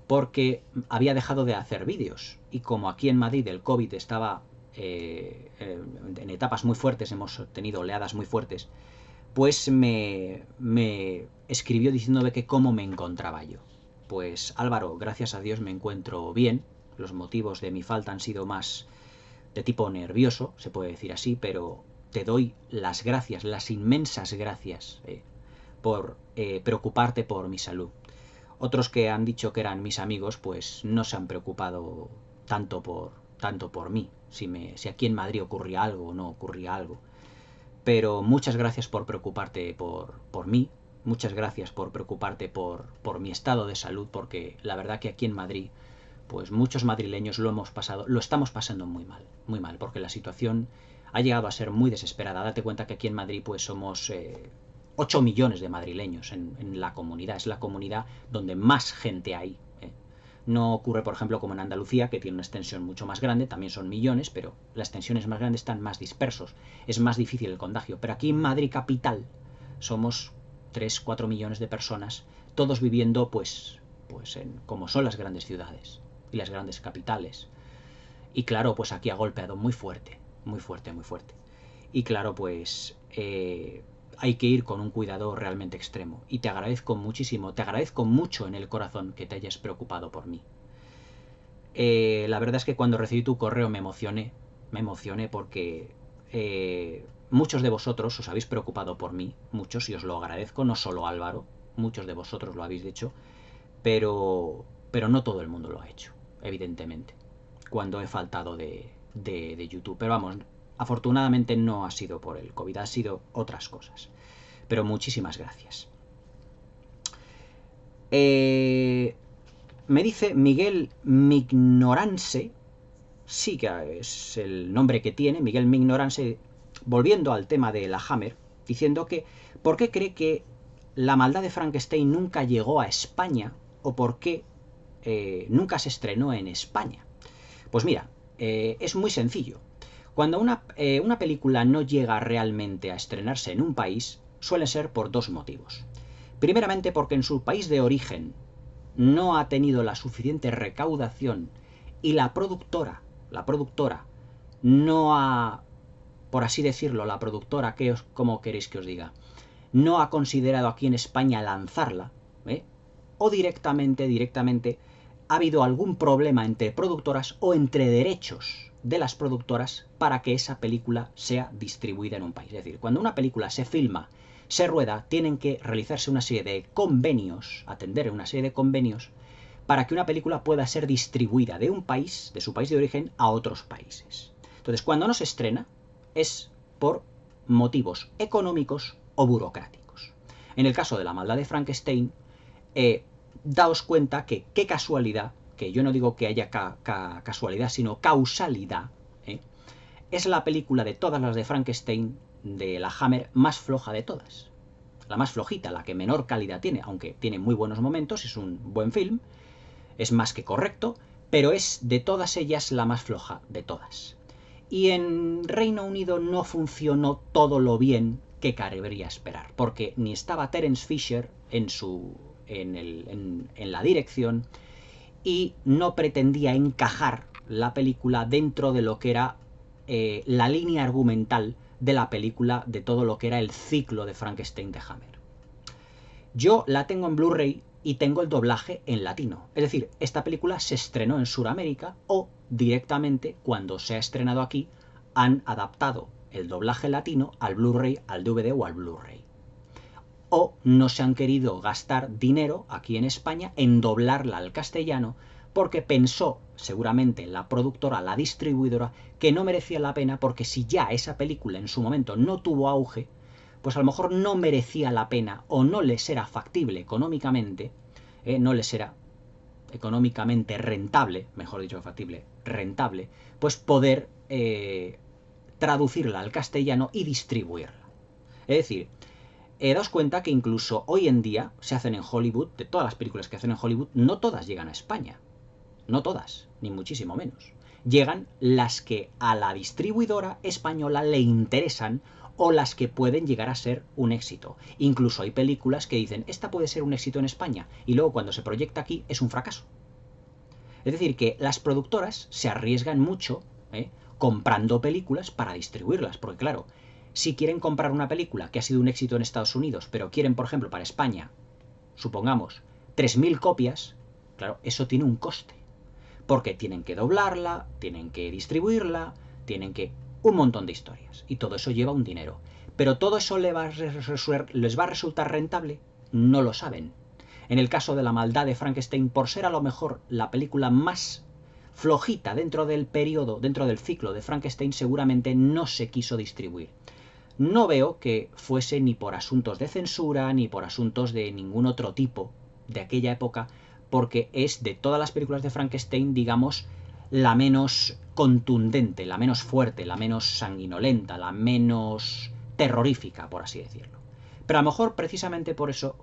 Speaker 1: porque había dejado de hacer vídeos. Y como aquí en Madrid el COVID estaba en etapas muy fuertes, hemos tenido oleadas muy fuertes, pues me escribió diciéndome que cómo me encontraba yo. Pues Álvaro, gracias a Dios me encuentro bien. Los motivos de mi falta han sido más de tipo nervioso, se puede decir así, pero te doy las gracias, las inmensas gracias por preocuparte por mi salud. Otros que han dicho que eran mis amigos, pues no se han preocupado tanto por mí, si aquí en Madrid ocurría algo o no ocurría algo. Pero muchas gracias por preocuparte por mí, muchas gracias por preocuparte por mi estado de salud, porque la verdad que aquí en Madrid, pues muchos madrileños lo estamos pasando muy mal, porque la situación ha llegado a ser muy desesperada. Date cuenta que aquí en Madrid pues somos 8 millones de madrileños en la comunidad. Es la comunidad donde más gente hay. No ocurre, por ejemplo, como en Andalucía, que tiene una extensión mucho más grande, también son millones, pero las extensiones más grandes están más dispersos. Es más difícil el contagio. Pero aquí en Madrid capital somos 3-4 millones de personas, todos viviendo pues como son las grandes ciudades y las grandes capitales. Y claro, pues aquí ha golpeado muy fuerte. Y claro, pues hay que ir con un cuidado realmente extremo. Y te agradezco muchísimo, te agradezco mucho en el corazón que te hayas preocupado por mí. La verdad es que cuando recibí tu correo me emocioné porque muchos de vosotros os habéis preocupado por mí, muchos, y os lo agradezco, no solo Álvaro, muchos de vosotros lo habéis hecho, pero no todo el mundo lo ha hecho, evidentemente, cuando he faltado de YouTube. Pero vamos, afortunadamente no ha sido por el COVID, ha sido otras cosas. Pero muchísimas gracias. Me dice Miguel Mignorance, sí que es el nombre que tiene, Miguel Mignorance, volviendo al tema de la Hammer, diciendo que ¿por qué cree que La maldad de Frankenstein nunca llegó a España o por qué nunca se estrenó en España? Pues mira, es muy sencillo. Cuando una película no llega realmente a estrenarse en un país, suele ser por dos motivos. Primeramente porque en su país de origen no ha tenido la suficiente recaudación y la productora no ha, por así decirlo, la productora, ¿cómo queréis que os diga? No ha considerado aquí en España lanzarla, o directamente ha habido algún problema entre productoras o entre derechos de las productoras para que esa película sea distribuida en un país. Es decir, cuando una película se filma, se rueda, tienen que realizarse una serie de convenios, atender una serie de convenios, para que una película pueda ser distribuida de un país, de su país de origen, a otros países. Entonces, cuando no se estrena, es por motivos económicos o burocráticos. En el caso de La maldad de Frankenstein, daos cuenta que qué casualidad, que yo no digo que haya casualidad, sino causalidad, es la película de todas las de Frankenstein, de la Hammer, más floja de todas. La más flojita, la que menor calidad tiene, aunque tiene muy buenos momentos, es un buen film, es más que correcto, pero es de todas ellas la más floja de todas. Y en Reino Unido no funcionó todo lo bien que cabría esperar, porque ni estaba Terence Fisher en la dirección, y no pretendía encajar la película dentro de lo que era la línea argumental de la película, de todo lo que era el ciclo de Frankenstein de Hammer. Yo la tengo en Blu-ray y tengo el doblaje en latino. Es decir, esta película se estrenó en Sudamérica o directamente cuando se ha estrenado aquí han adaptado el doblaje latino al Blu-ray, al DVD o al Blu-ray. O no se han querido gastar dinero aquí en España en doblarla al castellano porque pensó seguramente la productora, la distribuidora, que no merecía la pena porque si ya esa película en su momento no tuvo auge, pues a lo mejor no merecía la pena o no les era factible económicamente, no les era económicamente rentable, mejor dicho factible, rentable, pues poder traducirla al castellano y distribuirla. Es decir, daos cuenta que incluso hoy en día se hacen en Hollywood, de todas las películas que hacen en Hollywood, no todas llegan a España. No todas, ni muchísimo menos. Llegan las que a la distribuidora española le interesan o las que pueden llegar a ser un éxito. Incluso hay películas que dicen, esta puede ser un éxito en España, y luego cuando se proyecta aquí es un fracaso. Es decir, que las productoras se arriesgan mucho comprando películas para distribuirlas, porque claro, si quieren comprar una película que ha sido un éxito en Estados Unidos, pero quieren, por ejemplo, para España, supongamos, 3.000 copias, claro, eso tiene un coste. Porque tienen que doblarla, tienen que distribuirla, tienen que... un montón de historias. Y todo eso lleva un dinero. Pero todo eso les va a resultar rentable. No lo saben. En el caso de La maldad de Frankenstein, por ser a lo mejor la película más flojita dentro del periodo, dentro del ciclo de Frankenstein, seguramente no se quiso distribuir. No veo que fuese ni por asuntos de censura, ni por asuntos de ningún otro tipo de aquella época, porque es de todas las películas de Frankenstein, digamos, la menos contundente, la menos fuerte, la menos sanguinolenta, la menos terrorífica, por así decirlo. Pero a lo mejor precisamente por eso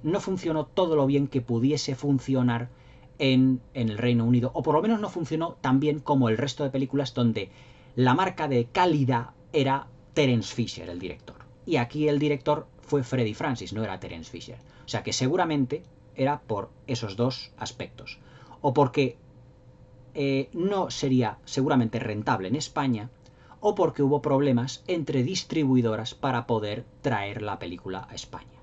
Speaker 1: no funcionó todo lo bien que pudiese funcionar en el Reino Unido, o por lo menos no funcionó tan bien como el resto de películas donde la marca de calidad era Terence Fisher, el director. Y aquí el director fue Freddie Francis, no era Terence Fisher. O sea que seguramente era por esos dos aspectos. O porque no sería seguramente rentable en España, o porque hubo problemas entre distribuidoras para poder traer la película a España.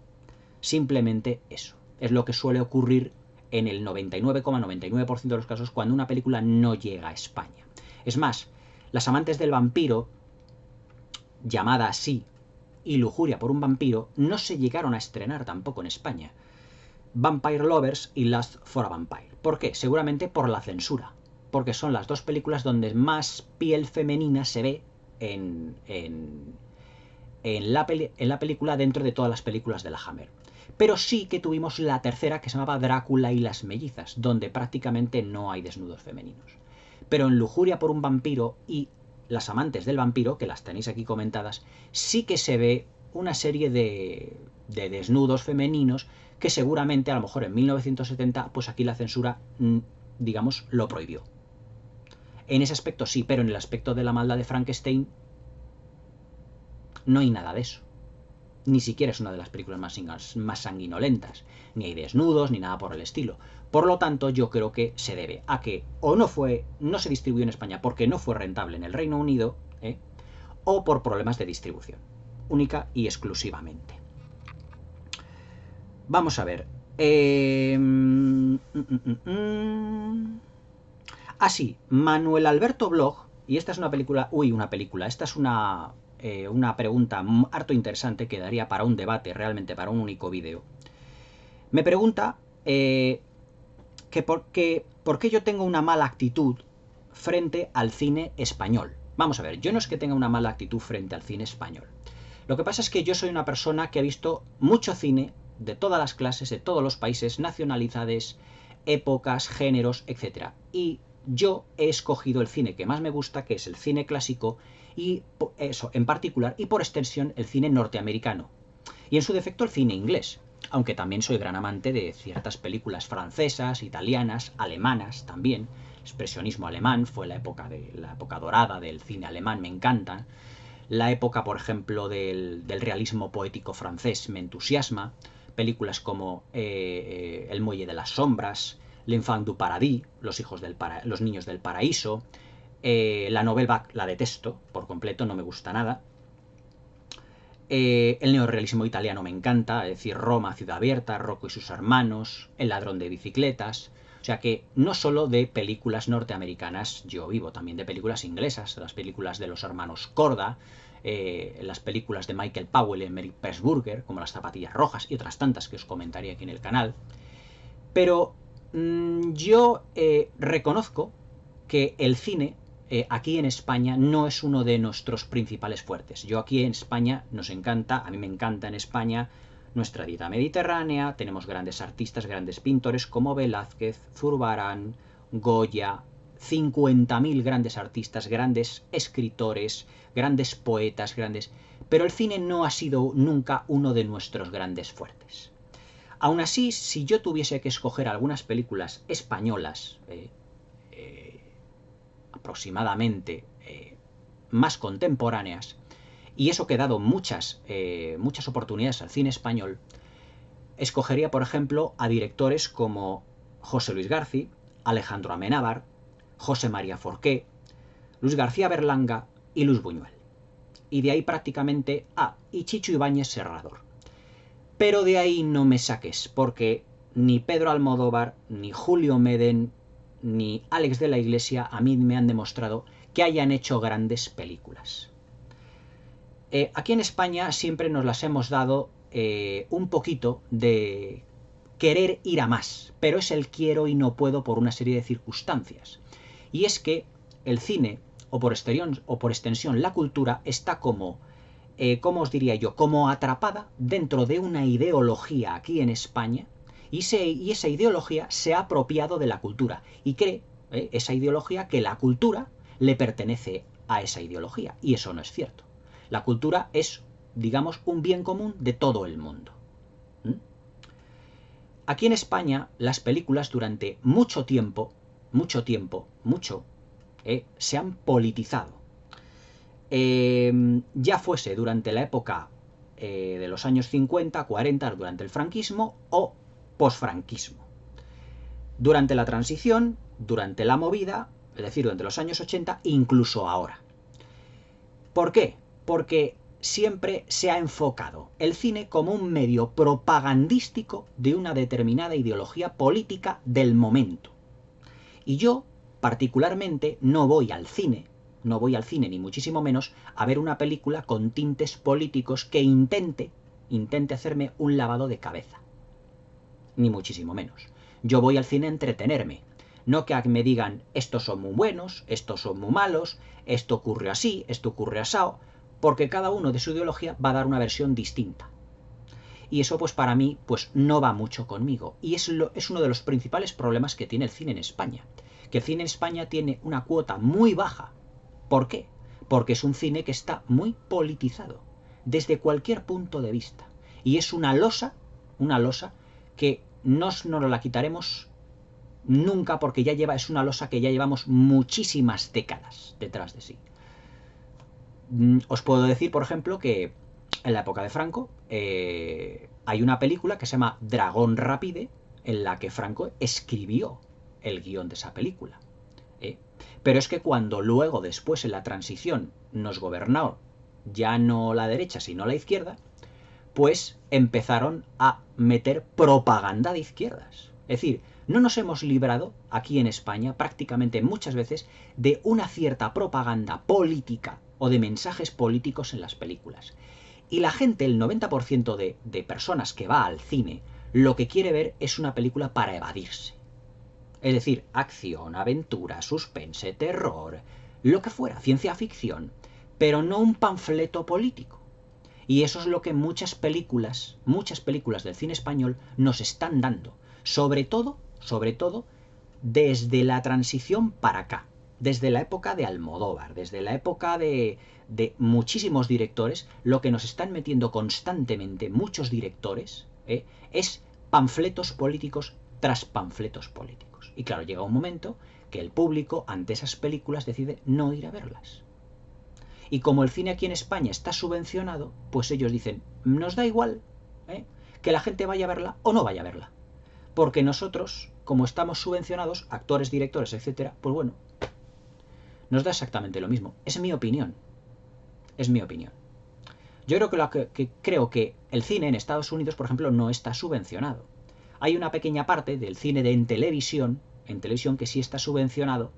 Speaker 1: Simplemente eso. Es lo que suele ocurrir en el 99,99% de los casos cuando una película no llega a España. Es más, Las amantes del vampiro, llamada así, y Lujuria por un vampiro, no se llegaron a estrenar tampoco en España. Vampire Lovers y Lust for a Vampire. ¿Por qué? Seguramente por la censura. Porque son las dos películas donde más piel femenina se ve en la película dentro de todas las películas de la Hammer. Pero sí que tuvimos la tercera que se llamaba Drácula y las mellizas, donde prácticamente no hay desnudos femeninos. Pero en Lujuria por un vampiro y Las amantes del vampiro, que las tenéis aquí comentadas, sí que se ve una serie de desnudos femeninos que seguramente a lo mejor en 1970 pues aquí la censura, digamos, lo prohibió. En ese aspecto sí, pero en el aspecto de La maldad de Frankenstein no hay nada de eso. Ni siquiera es una de las películas más sanguinolentas. Ni hay desnudos, ni nada por el estilo. Por lo tanto, yo creo que se debe a que o no se distribuyó en España porque no fue rentable en el Reino Unido, o por problemas de distribución. Única y exclusivamente. Vamos a ver. Sí, Manuel Alberto Blog, y esta es una película... esta es una pregunta harto interesante que daría para un debate, realmente para un único vídeo. Me pregunta que por qué yo tengo una mala actitud frente al cine español. Vamos a ver, yo no es que tenga una mala actitud frente al cine español. Lo que pasa es que yo soy una persona que ha visto mucho cine de todas las clases, de todos los países, nacionalidades, épocas, géneros, etc. Y yo he escogido el cine que más me gusta, que es el cine clásico, y eso en particular, y por extensión el cine norteamericano. Y en su defecto el cine inglés, aunque también soy gran amante de ciertas películas francesas, italianas, alemanas también. El expresionismo alemán fue la época dorada del cine alemán, me encanta. La época, por ejemplo, del realismo poético francés me entusiasma. Películas como El muelle de las sombras, L'Enfant du Paradis, Los niños del paraíso. La Nouvelle Vague la detesto por completo, no me gusta nada. El neorrealismo italiano me encanta, es decir, Roma, Ciudad Abierta, Rocco y sus hermanos, El ladrón de bicicletas. O sea que no solo de películas norteamericanas yo vivo, también de películas inglesas, las películas de los hermanos Korda, las películas de Michael Powell y Mary Pressburger, como Las zapatillas rojas y otras tantas que os comentaré aquí en el canal. Pero yo reconozco que el cine aquí en España no es uno de nuestros principales fuertes. Yo aquí en España nos encanta, a mí me encanta en España nuestra dieta mediterránea, tenemos grandes artistas, grandes pintores como Velázquez, Zurbarán, Goya, 50.000 grandes artistas, grandes escritores, grandes poetas, grandes... Pero el cine no ha sido nunca uno de nuestros grandes fuertes. Aún así, si yo tuviese que escoger algunas películas españolas, aproximadamente más contemporáneas, y eso que he dado muchas oportunidades al cine español, escogería, por ejemplo, a directores como José Luis García, Alejandro Amenábar, José María Forqué, Luis García Berlanga y Luis Buñuel. Y de ahí prácticamente y Chicho Ibáñez Serrador. Pero de ahí no me saques, porque ni Pedro Almodóvar, ni Julio Medem, ni Alex de la Iglesia a mí me han demostrado que hayan hecho grandes películas. Aquí en España siempre nos las hemos dado un poquito de querer ir a más, pero es el quiero y no puedo por una serie de circunstancias. Y es que el cine, o por extensión la cultura, está como, ¿cómo os diría yo?, como atrapada dentro de una ideología aquí en España, y esa ideología se ha apropiado de la cultura, y cree, esa ideología, que la cultura le pertenece a esa ideología, y eso no es cierto. La cultura es, digamos, un bien común de todo el mundo. Aquí en España, las películas durante mucho tiempo, se han politizado. Ya fuese durante la época de los años 50, 40, durante el franquismo o posfranquismo. Durante la transición, durante la movida, es decir, durante los años 80, incluso ahora. ¿Por qué? Porque siempre se ha enfocado el cine como un medio propagandístico de una determinada ideología política del momento. Y yo, particularmente, no voy al cine ni muchísimo menos a ver una película con tintes políticos que intente hacerme un lavado de cabeza. Ni muchísimo menos. Yo voy al cine a entretenerme. No que me digan, estos son muy buenos, estos son muy malos, esto ocurre así, esto ocurre asao, porque cada uno de su ideología va a dar una versión distinta. Y eso pues para mí pues no va mucho conmigo. Y es uno de los principales problemas que tiene el cine en España. Que el cine en España tiene una cuota muy baja. ¿Por qué? Porque es un cine que está muy politizado, desde cualquier punto de vista. Y es una losa que no nos la quitaremos nunca, porque es una losa que ya llevamos muchísimas décadas detrás de sí. Os puedo decir, por ejemplo, que en la época de Franco hay una película que se llama Dragón Rápide, en la que Franco escribió el guión de esa película. Pero es que cuando luego, después en la transición, nos gobernó ya no la derecha, sino la izquierda, pues empezaron a meter propaganda de izquierdas. Es decir, no nos hemos librado aquí en España prácticamente muchas veces de una cierta propaganda política o de mensajes políticos en las películas. Y la gente, el 90% de personas que va al cine, lo que quiere ver es una película para evadirse. Es decir, acción, aventura, suspense, terror, lo que fuera, ciencia ficción, pero no un panfleto político. Y eso es lo que muchas películas del cine español nos están dando. Sobre todo, desde la transición para acá, desde la época de Almodóvar, desde la época de muchísimos directores, lo que nos están metiendo constantemente muchos directores es panfletos políticos tras panfletos políticos. Y claro, llega un momento que el público ante esas películas decide no ir a verlas. Y como el cine aquí en España está subvencionado, pues ellos dicen, nos da igual que la gente vaya a verla o no vaya a verla. Porque nosotros, como estamos subvencionados, actores, directores, etcétera, pues bueno, nos da exactamente lo mismo. Es mi opinión. Es mi opinión. Yo creo que el cine en Estados Unidos, por ejemplo, no está subvencionado. Hay una pequeña parte del cine en televisión que sí está subvencionado,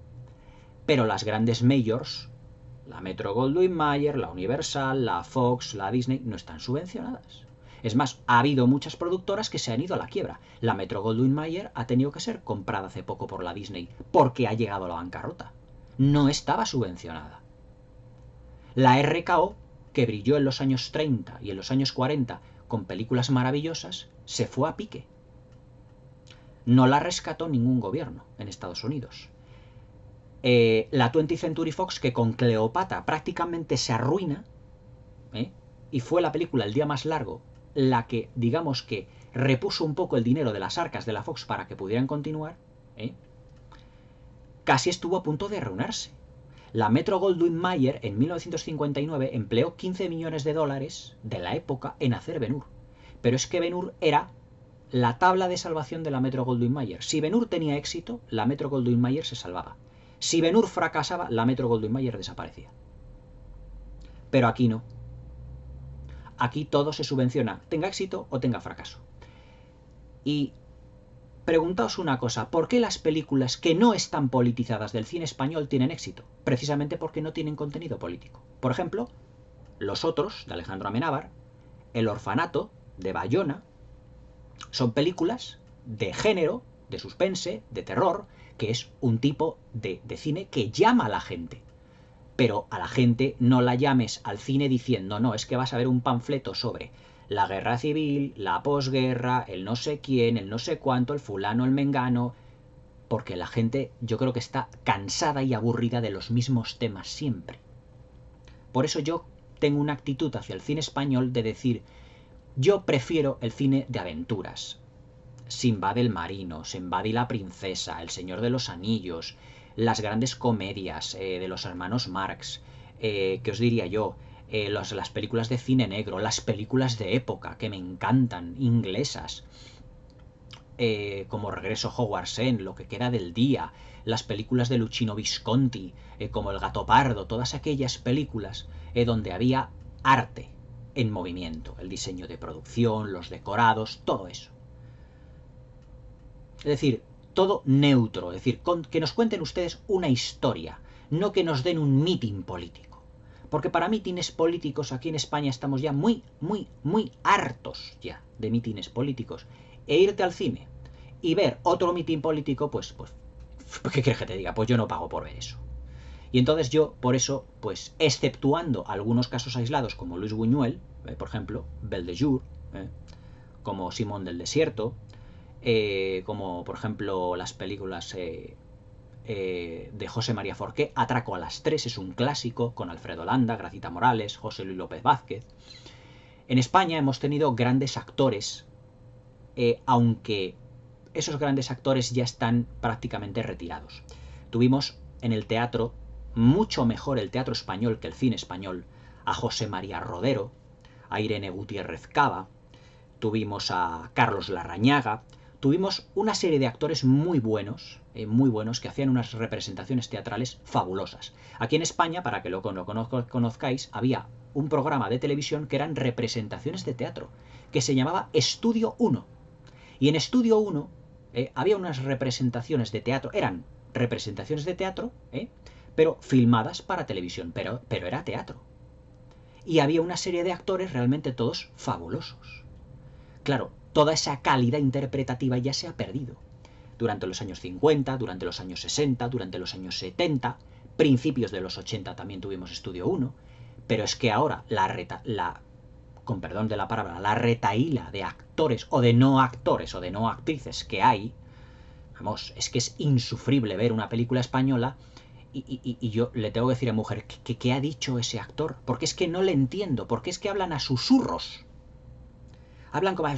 Speaker 1: pero las grandes majors, la Metro-Goldwyn-Mayer, la Universal, la Fox, la Disney, no están subvencionadas. Es más, ha habido muchas productoras que se han ido a la quiebra. La Metro-Goldwyn-Mayer ha tenido que ser comprada hace poco por la Disney porque ha llegado a la bancarrota. No estaba subvencionada. La RKO, que brilló en los años 30 y en los años 40 con películas maravillosas, se fue a pique. No la rescató ningún gobierno en Estados Unidos. La 20th Century Fox, que con Cleopatra prácticamente se arruina, y fue la película El día más largo la que, digamos que, repuso un poco el dinero de las arcas de la Fox para que pudieran continuar, casi estuvo a punto de arruinarse. La Metro-Goldwyn-Mayer en 1959 empleó 15 millones de dólares de la época en hacer Ben-Hur. Pero es que Ben-Hur era la tabla de salvación de la Metro-Goldwyn-Mayer. Si Ben-Hur tenía éxito, la Metro-Goldwyn-Mayer se salvaba. Si Ben-Hur fracasaba, la Metro-Goldwyn-Mayer desaparecía. Pero aquí no. Aquí todo se subvenciona, tenga éxito o tenga fracaso. Y preguntaos una cosa, ¿por qué las películas que no están politizadas del cine español tienen éxito? Precisamente porque no tienen contenido político. Por ejemplo, Los Otros, de Alejandro Amenábar, El Orfanato, de Bayona, son películas de género, de suspense, de terror, que es un tipo de cine que llama a la gente. Pero a la gente no la llames al cine diciendo, no, es que vas a ver un panfleto sobre la guerra civil, la posguerra, el no sé quién, el no sé cuánto, el fulano, el mengano, porque la gente yo creo que está cansada y aburrida de los mismos temas siempre. Por eso yo tengo una actitud hacia el cine español de decir, yo prefiero el cine de aventuras. Sinbad el marino, Sinbad y la princesa, El Señor de los Anillos, las grandes comedias de los hermanos Marx, ¿qué os diría yo? Las películas de cine negro, las películas de época que me encantan, inglesas, como Regreso a Hogwarts End, Lo que queda del día, las películas de Luchino Visconti, como El gato pardo, todas aquellas películas donde había arte en movimiento, el diseño de producción, los decorados, todo eso. Es decir, todo neutro, es decir, que nos cuenten ustedes una historia, no que nos den un mitin político. Porque para mítines políticos aquí en España estamos ya muy hartos ya de mítines políticos. E irte al cine y ver otro mitin político, pues, ¿qué quieres que te diga? Pues yo no pago por ver eso. Y entonces yo, por eso, pues, exceptuando algunos casos aislados como Luis Buñuel, por ejemplo, Belle de Jour, como Simón del Desierto, como por ejemplo las películas de José María Forqué, Atraco a las 3 es un clásico, con Alfredo Landa, Gracita Morales, José Luis López Vázquez. En España hemos tenido grandes actores, aunque esos grandes actores ya están prácticamente retirados. Tuvimos en el teatro, mucho mejor el teatro español que el cine español, a José María Rodero, a Irene Gutiérrez Cava, tuvimos a Carlos Larrañaga, tuvimos una serie de actores muy buenos que hacían unas representaciones teatrales fabulosas. Aquí en España, para que lo conozcáis, había un programa de televisión que eran representaciones de teatro, que se llamaba Estudio 1. Y en Estudio 1 había unas representaciones de teatro, eran representaciones de teatro, pero filmadas para televisión, pero era teatro. Y había una serie de actores realmente todos fabulosos. Claro, toda esa calidad interpretativa ya se ha perdido. Durante los años 50, durante los años 60, durante los años 70, principios de los 80 también tuvimos Estudio 1, pero es que ahora con perdón de la palabra, la retahíla de actores o de no actrices que hay, Vamos, es que es insufrible ver una película española y yo le tengo que decir a mi mujer, ¿qué ha dicho ese actor? Porque es que no le entiendo, porque es que hablan a susurros. Hablan como...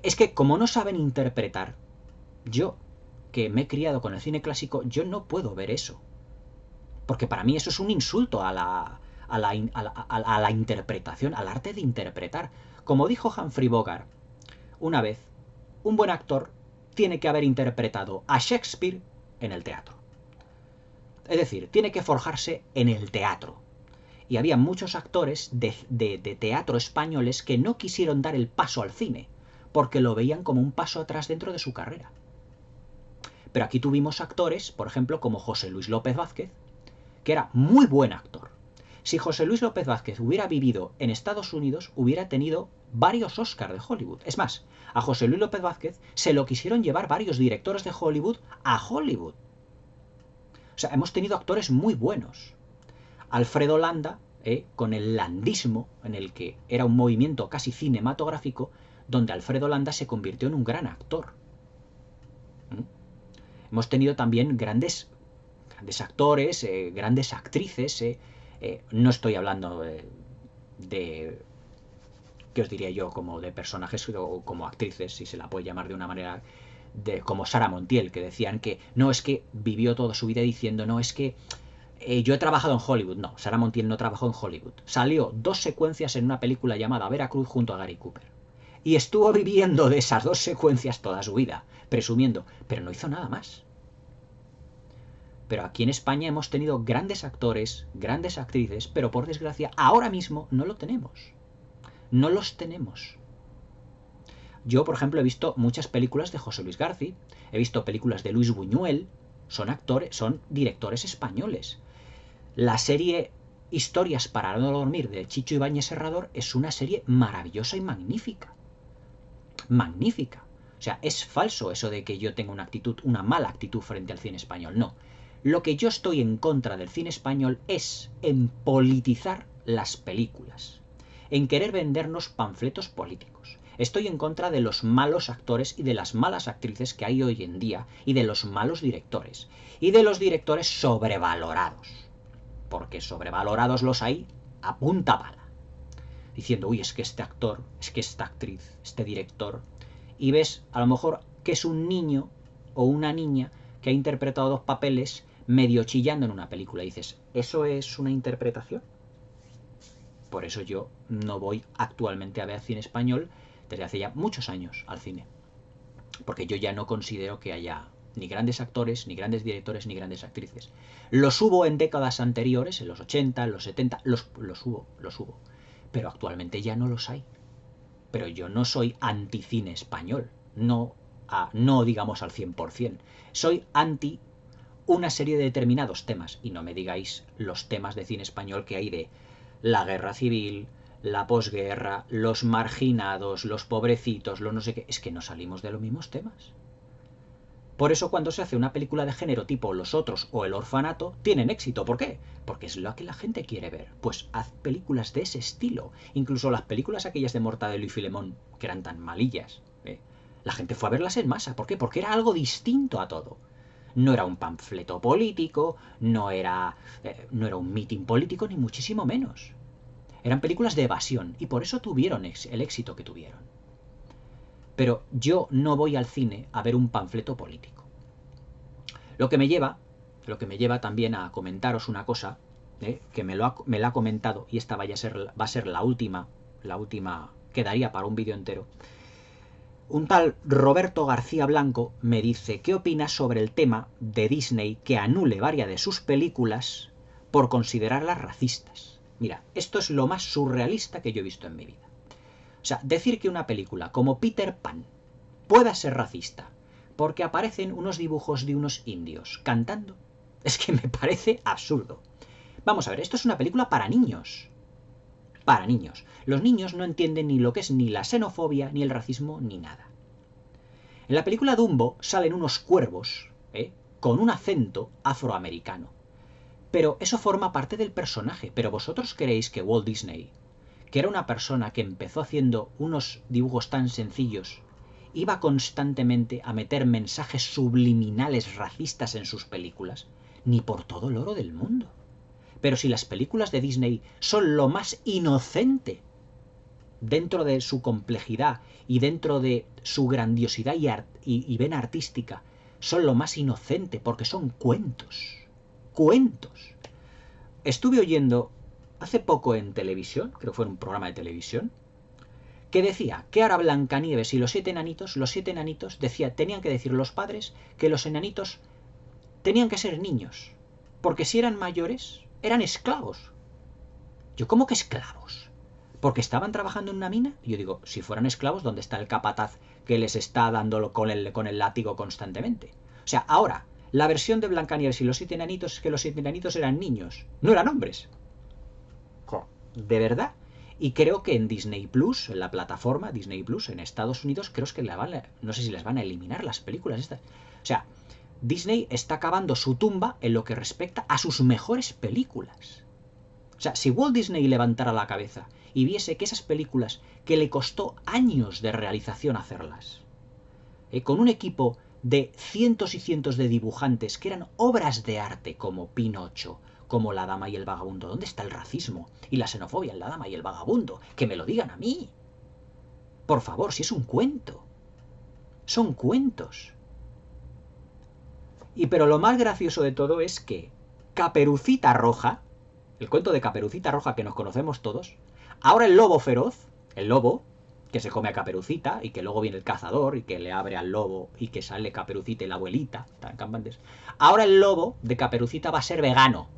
Speaker 1: Es que como no saben interpretar, yo, que me he criado con el cine clásico, yo no puedo ver eso. Porque para mí eso es un insulto a la interpretación, al arte de interpretar. Como dijo Humphrey Bogart una vez, un buen actor tiene que haber interpretado a Shakespeare en el teatro. Es decir, tiene que forjarse en el teatro. Y había muchos actores de teatro españoles que no quisieron dar el paso al cine, porque lo veían como un paso atrás dentro de su carrera. Pero aquí tuvimos actores, por ejemplo, como José Luis López Vázquez, que era muy buen actor. Si José Luis López Vázquez hubiera vivido en Estados Unidos, hubiera tenido varios Oscars de Hollywood. Es más, a José Luis López Vázquez se lo quisieron llevar varios directores de Hollywood a Hollywood. O sea, hemos tenido actores muy buenos. Alfredo Landa, con el landismo, en el que era un movimiento casi cinematográfico, donde Alfredo Landa se convirtió en un gran actor. Hemos tenido también grandes actores, grandes actrices. No estoy hablando de, ¿qué os diría yo? Como de personajes o como actrices, si se la puede llamar de una manera, como Sara Montiel, que decían que no, es que vivió toda su vida diciendo, no, es que yo he trabajado en Hollywood. No, Sara Montiel no trabajó en Hollywood. Salió 2 secuencias en una película llamada Veracruz junto a Gary Cooper. Y estuvo viviendo de esas 2 secuencias toda su vida, presumiendo, pero no hizo nada más. Pero aquí en España hemos tenido grandes actores, grandes actrices, pero por desgracia ahora mismo no lo tenemos. No los tenemos. Yo, por ejemplo, he visto muchas películas de José Luis García, he visto películas de Luis Buñuel, son directores españoles. La serie Historias para no dormir de Chicho Ibáñez Serrador es una serie maravillosa y magnífica. Magnífica. O sea, es falso eso de que yo tenga una mala actitud frente al cine español. No. Lo que yo estoy en contra del cine español es en politizar las películas, en querer vendernos panfletos políticos. Estoy en contra de los malos actores y de las malas actrices que hay hoy en día y de los malos directores y de los directores sobrevalorados, porque sobrevalorados los hay a punta pala, diciendo, uy, es que este actor, es que esta actriz, este director, y ves a lo mejor que es un niño o una niña que ha interpretado 2 papeles medio chillando en una película y dices, ¿eso es una interpretación? Por eso yo no voy actualmente a ver cine español desde hace ya muchos años al cine, porque yo ya no considero que haya ni grandes actores, ni grandes directores, ni grandes actrices. Los hubo en décadas anteriores, en los 80, en los 70, los hubo, pero actualmente ya no los hay. Pero yo no soy anti-cine español, no digamos al 100%. Soy anti una serie de determinados temas, y no me digáis los temas de cine español que hay de la guerra civil, la posguerra, los marginados, los pobrecitos, los no sé qué. Es que no salimos de los mismos temas. Por eso cuando se hace una película de género tipo Los Otros o El Orfanato, tienen éxito. ¿Por qué? Porque es lo que la gente quiere ver. Pues haz películas de ese estilo. Incluso las películas aquellas de Mortadelo y Filemón, que eran tan malillas, la gente fue a verlas en masa. ¿Por qué? Porque era algo distinto a todo. No era un panfleto político, no era un mitin político, ni muchísimo menos. Eran películas de evasión y por eso tuvieron el éxito que tuvieron. Pero yo no voy al cine a ver un panfleto político. Lo que me lleva también a comentaros una cosa, que me la ha comentado, y esta va a ser la última que daría para un vídeo entero. Un tal Roberto García Blanco me dice, ¿qué opinas sobre el tema de Disney que anule varias de sus películas por considerarlas racistas? Mira, esto es lo más surrealista que yo he visto en mi vida. O sea, decir que una película como Peter Pan pueda ser racista porque aparecen unos dibujos de unos indios cantando, es que me parece absurdo. Vamos a ver, esto es una película para niños. Para niños. Los niños no entienden ni lo que es ni la xenofobia, ni el racismo, ni nada. En la película Dumbo salen unos cuervos, con un acento afroamericano. Pero eso forma parte del personaje. Pero vosotros creéis que Walt Disney, que era una persona que empezó haciendo unos dibujos tan sencillos, iba constantemente a meter mensajes subliminales racistas en sus películas, ni por todo el oro del mundo. Pero si las películas de Disney son lo más inocente dentro de su complejidad y dentro de su grandiosidad y vena artística, son lo más inocente porque son cuentos. Cuentos. Estuve oyendo hace poco en televisión, creo que fue en un programa de televisión, que decía que ahora Blancanieves y los 7 enanitos tenían que decir los padres que los enanitos tenían que ser niños, porque si eran mayores, eran esclavos. Yo, ¿cómo que esclavos? ¿Porque estaban trabajando en una mina? Y yo digo, si fueran esclavos, ¿dónde está el capataz que les está dándolo con el látigo constantemente? O sea, ahora, la versión de Blancanieves y los 7 enanitos es que los 7 enanitos eran niños, no eran hombres. ¿De verdad? Y creo que en Disney Plus, en la plataforma Disney Plus, en Estados Unidos, creo que no sé si les van a eliminar las películas estas. O sea, Disney está cavando su tumba en lo que respecta a sus mejores películas. O sea, si Walt Disney levantara la cabeza y viese que esas películas que le costó años de realización hacerlas, con un equipo de cientos y cientos de dibujantes que eran obras de arte como Pinocho, como La Dama y el Vagabundo. ¿Dónde está el racismo y la xenofobia en La Dama y el Vagabundo? Que me lo digan a mí. Por favor, si es un cuento. Son cuentos. Pero lo más gracioso de todo es que Caperucita Roja, el cuento de Caperucita Roja que nos conocemos todos, ahora el lobo feroz, el lobo que se come a Caperucita y que luego viene el cazador y que le abre al lobo y que sale Caperucita y la abuelita, tan campantes. Ahora el lobo de Caperucita va a ser vegano.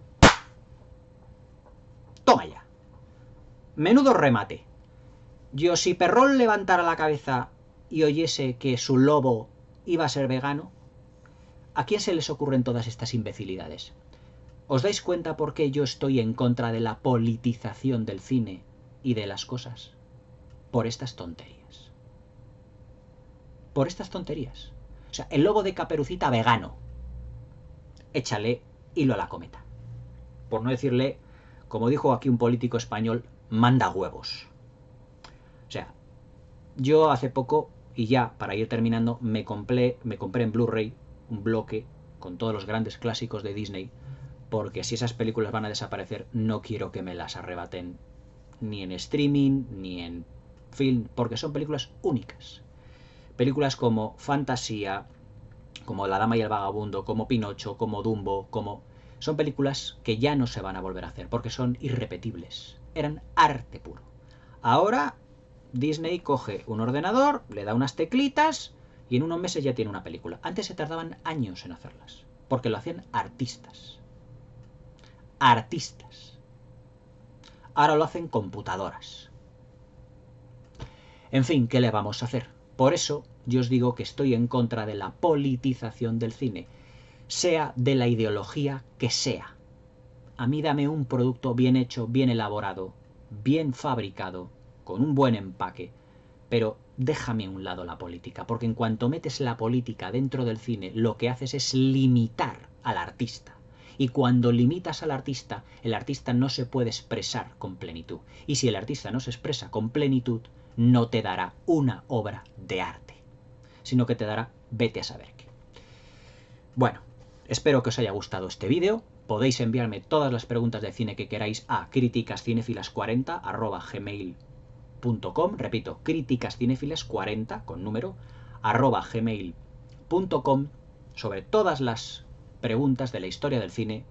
Speaker 1: Toma ya. Menudo remate. Yo, si Perrón levantara la cabeza y oyese que su lobo iba a ser vegano, ¿a quién se les ocurren todas estas imbecilidades? ¿Os dais cuenta por qué yo estoy en contra de la politización del cine y de las cosas? Por estas tonterías. Por estas tonterías. O sea, el lobo de Caperucita vegano. Échale hilo a la cometa. Por no decirle, como dijo aquí un político español, manda huevos. O sea, yo hace poco, y ya para ir terminando, me compré en Blu-ray un bloque con todos los grandes clásicos de Disney, porque si esas películas van a desaparecer, no quiero que me las arrebaten ni en streaming, ni en film, porque son películas únicas. Películas como Fantasía, como La Dama y el Vagabundo, como Pinocho, como Dumbo, son películas que ya no se van a volver a hacer, porque son irrepetibles. Eran arte puro. Ahora Disney coge un ordenador, le da unas teclitas y en unos meses ya tiene una película. Antes se tardaban años en hacerlas, porque lo hacían artistas. Artistas. Ahora lo hacen computadoras. En fin, ¿qué le vamos a hacer? Por eso yo os digo que estoy en contra de la politización del cine, sea de la ideología que sea. A mí dame un producto bien hecho, bien elaborado, bien fabricado, con un buen empaque, pero déjame a un lado la política, porque en cuanto metes la política dentro del cine, lo que haces es limitar al artista. Y cuando limitas al artista, el artista no se puede expresar con plenitud. Y si el artista no se expresa con plenitud, no te dará una obra de arte, sino que te dará vete a saber qué. Bueno, espero que os haya gustado este vídeo. Podéis enviarme todas las preguntas de cine que queráis a criticascinefilas40@gmail.com. Repito, criticascinefilas40 con número @gmail.com sobre todas las preguntas de la historia del cine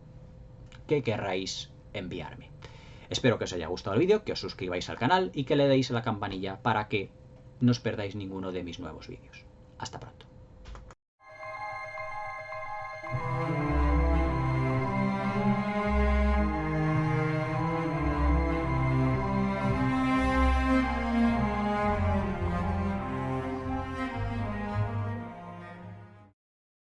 Speaker 1: que querráis enviarme. Espero que os haya gustado el vídeo, que os suscribáis al canal y que le deis a la campanilla para que no os perdáis ninguno de mis nuevos vídeos. Hasta pronto.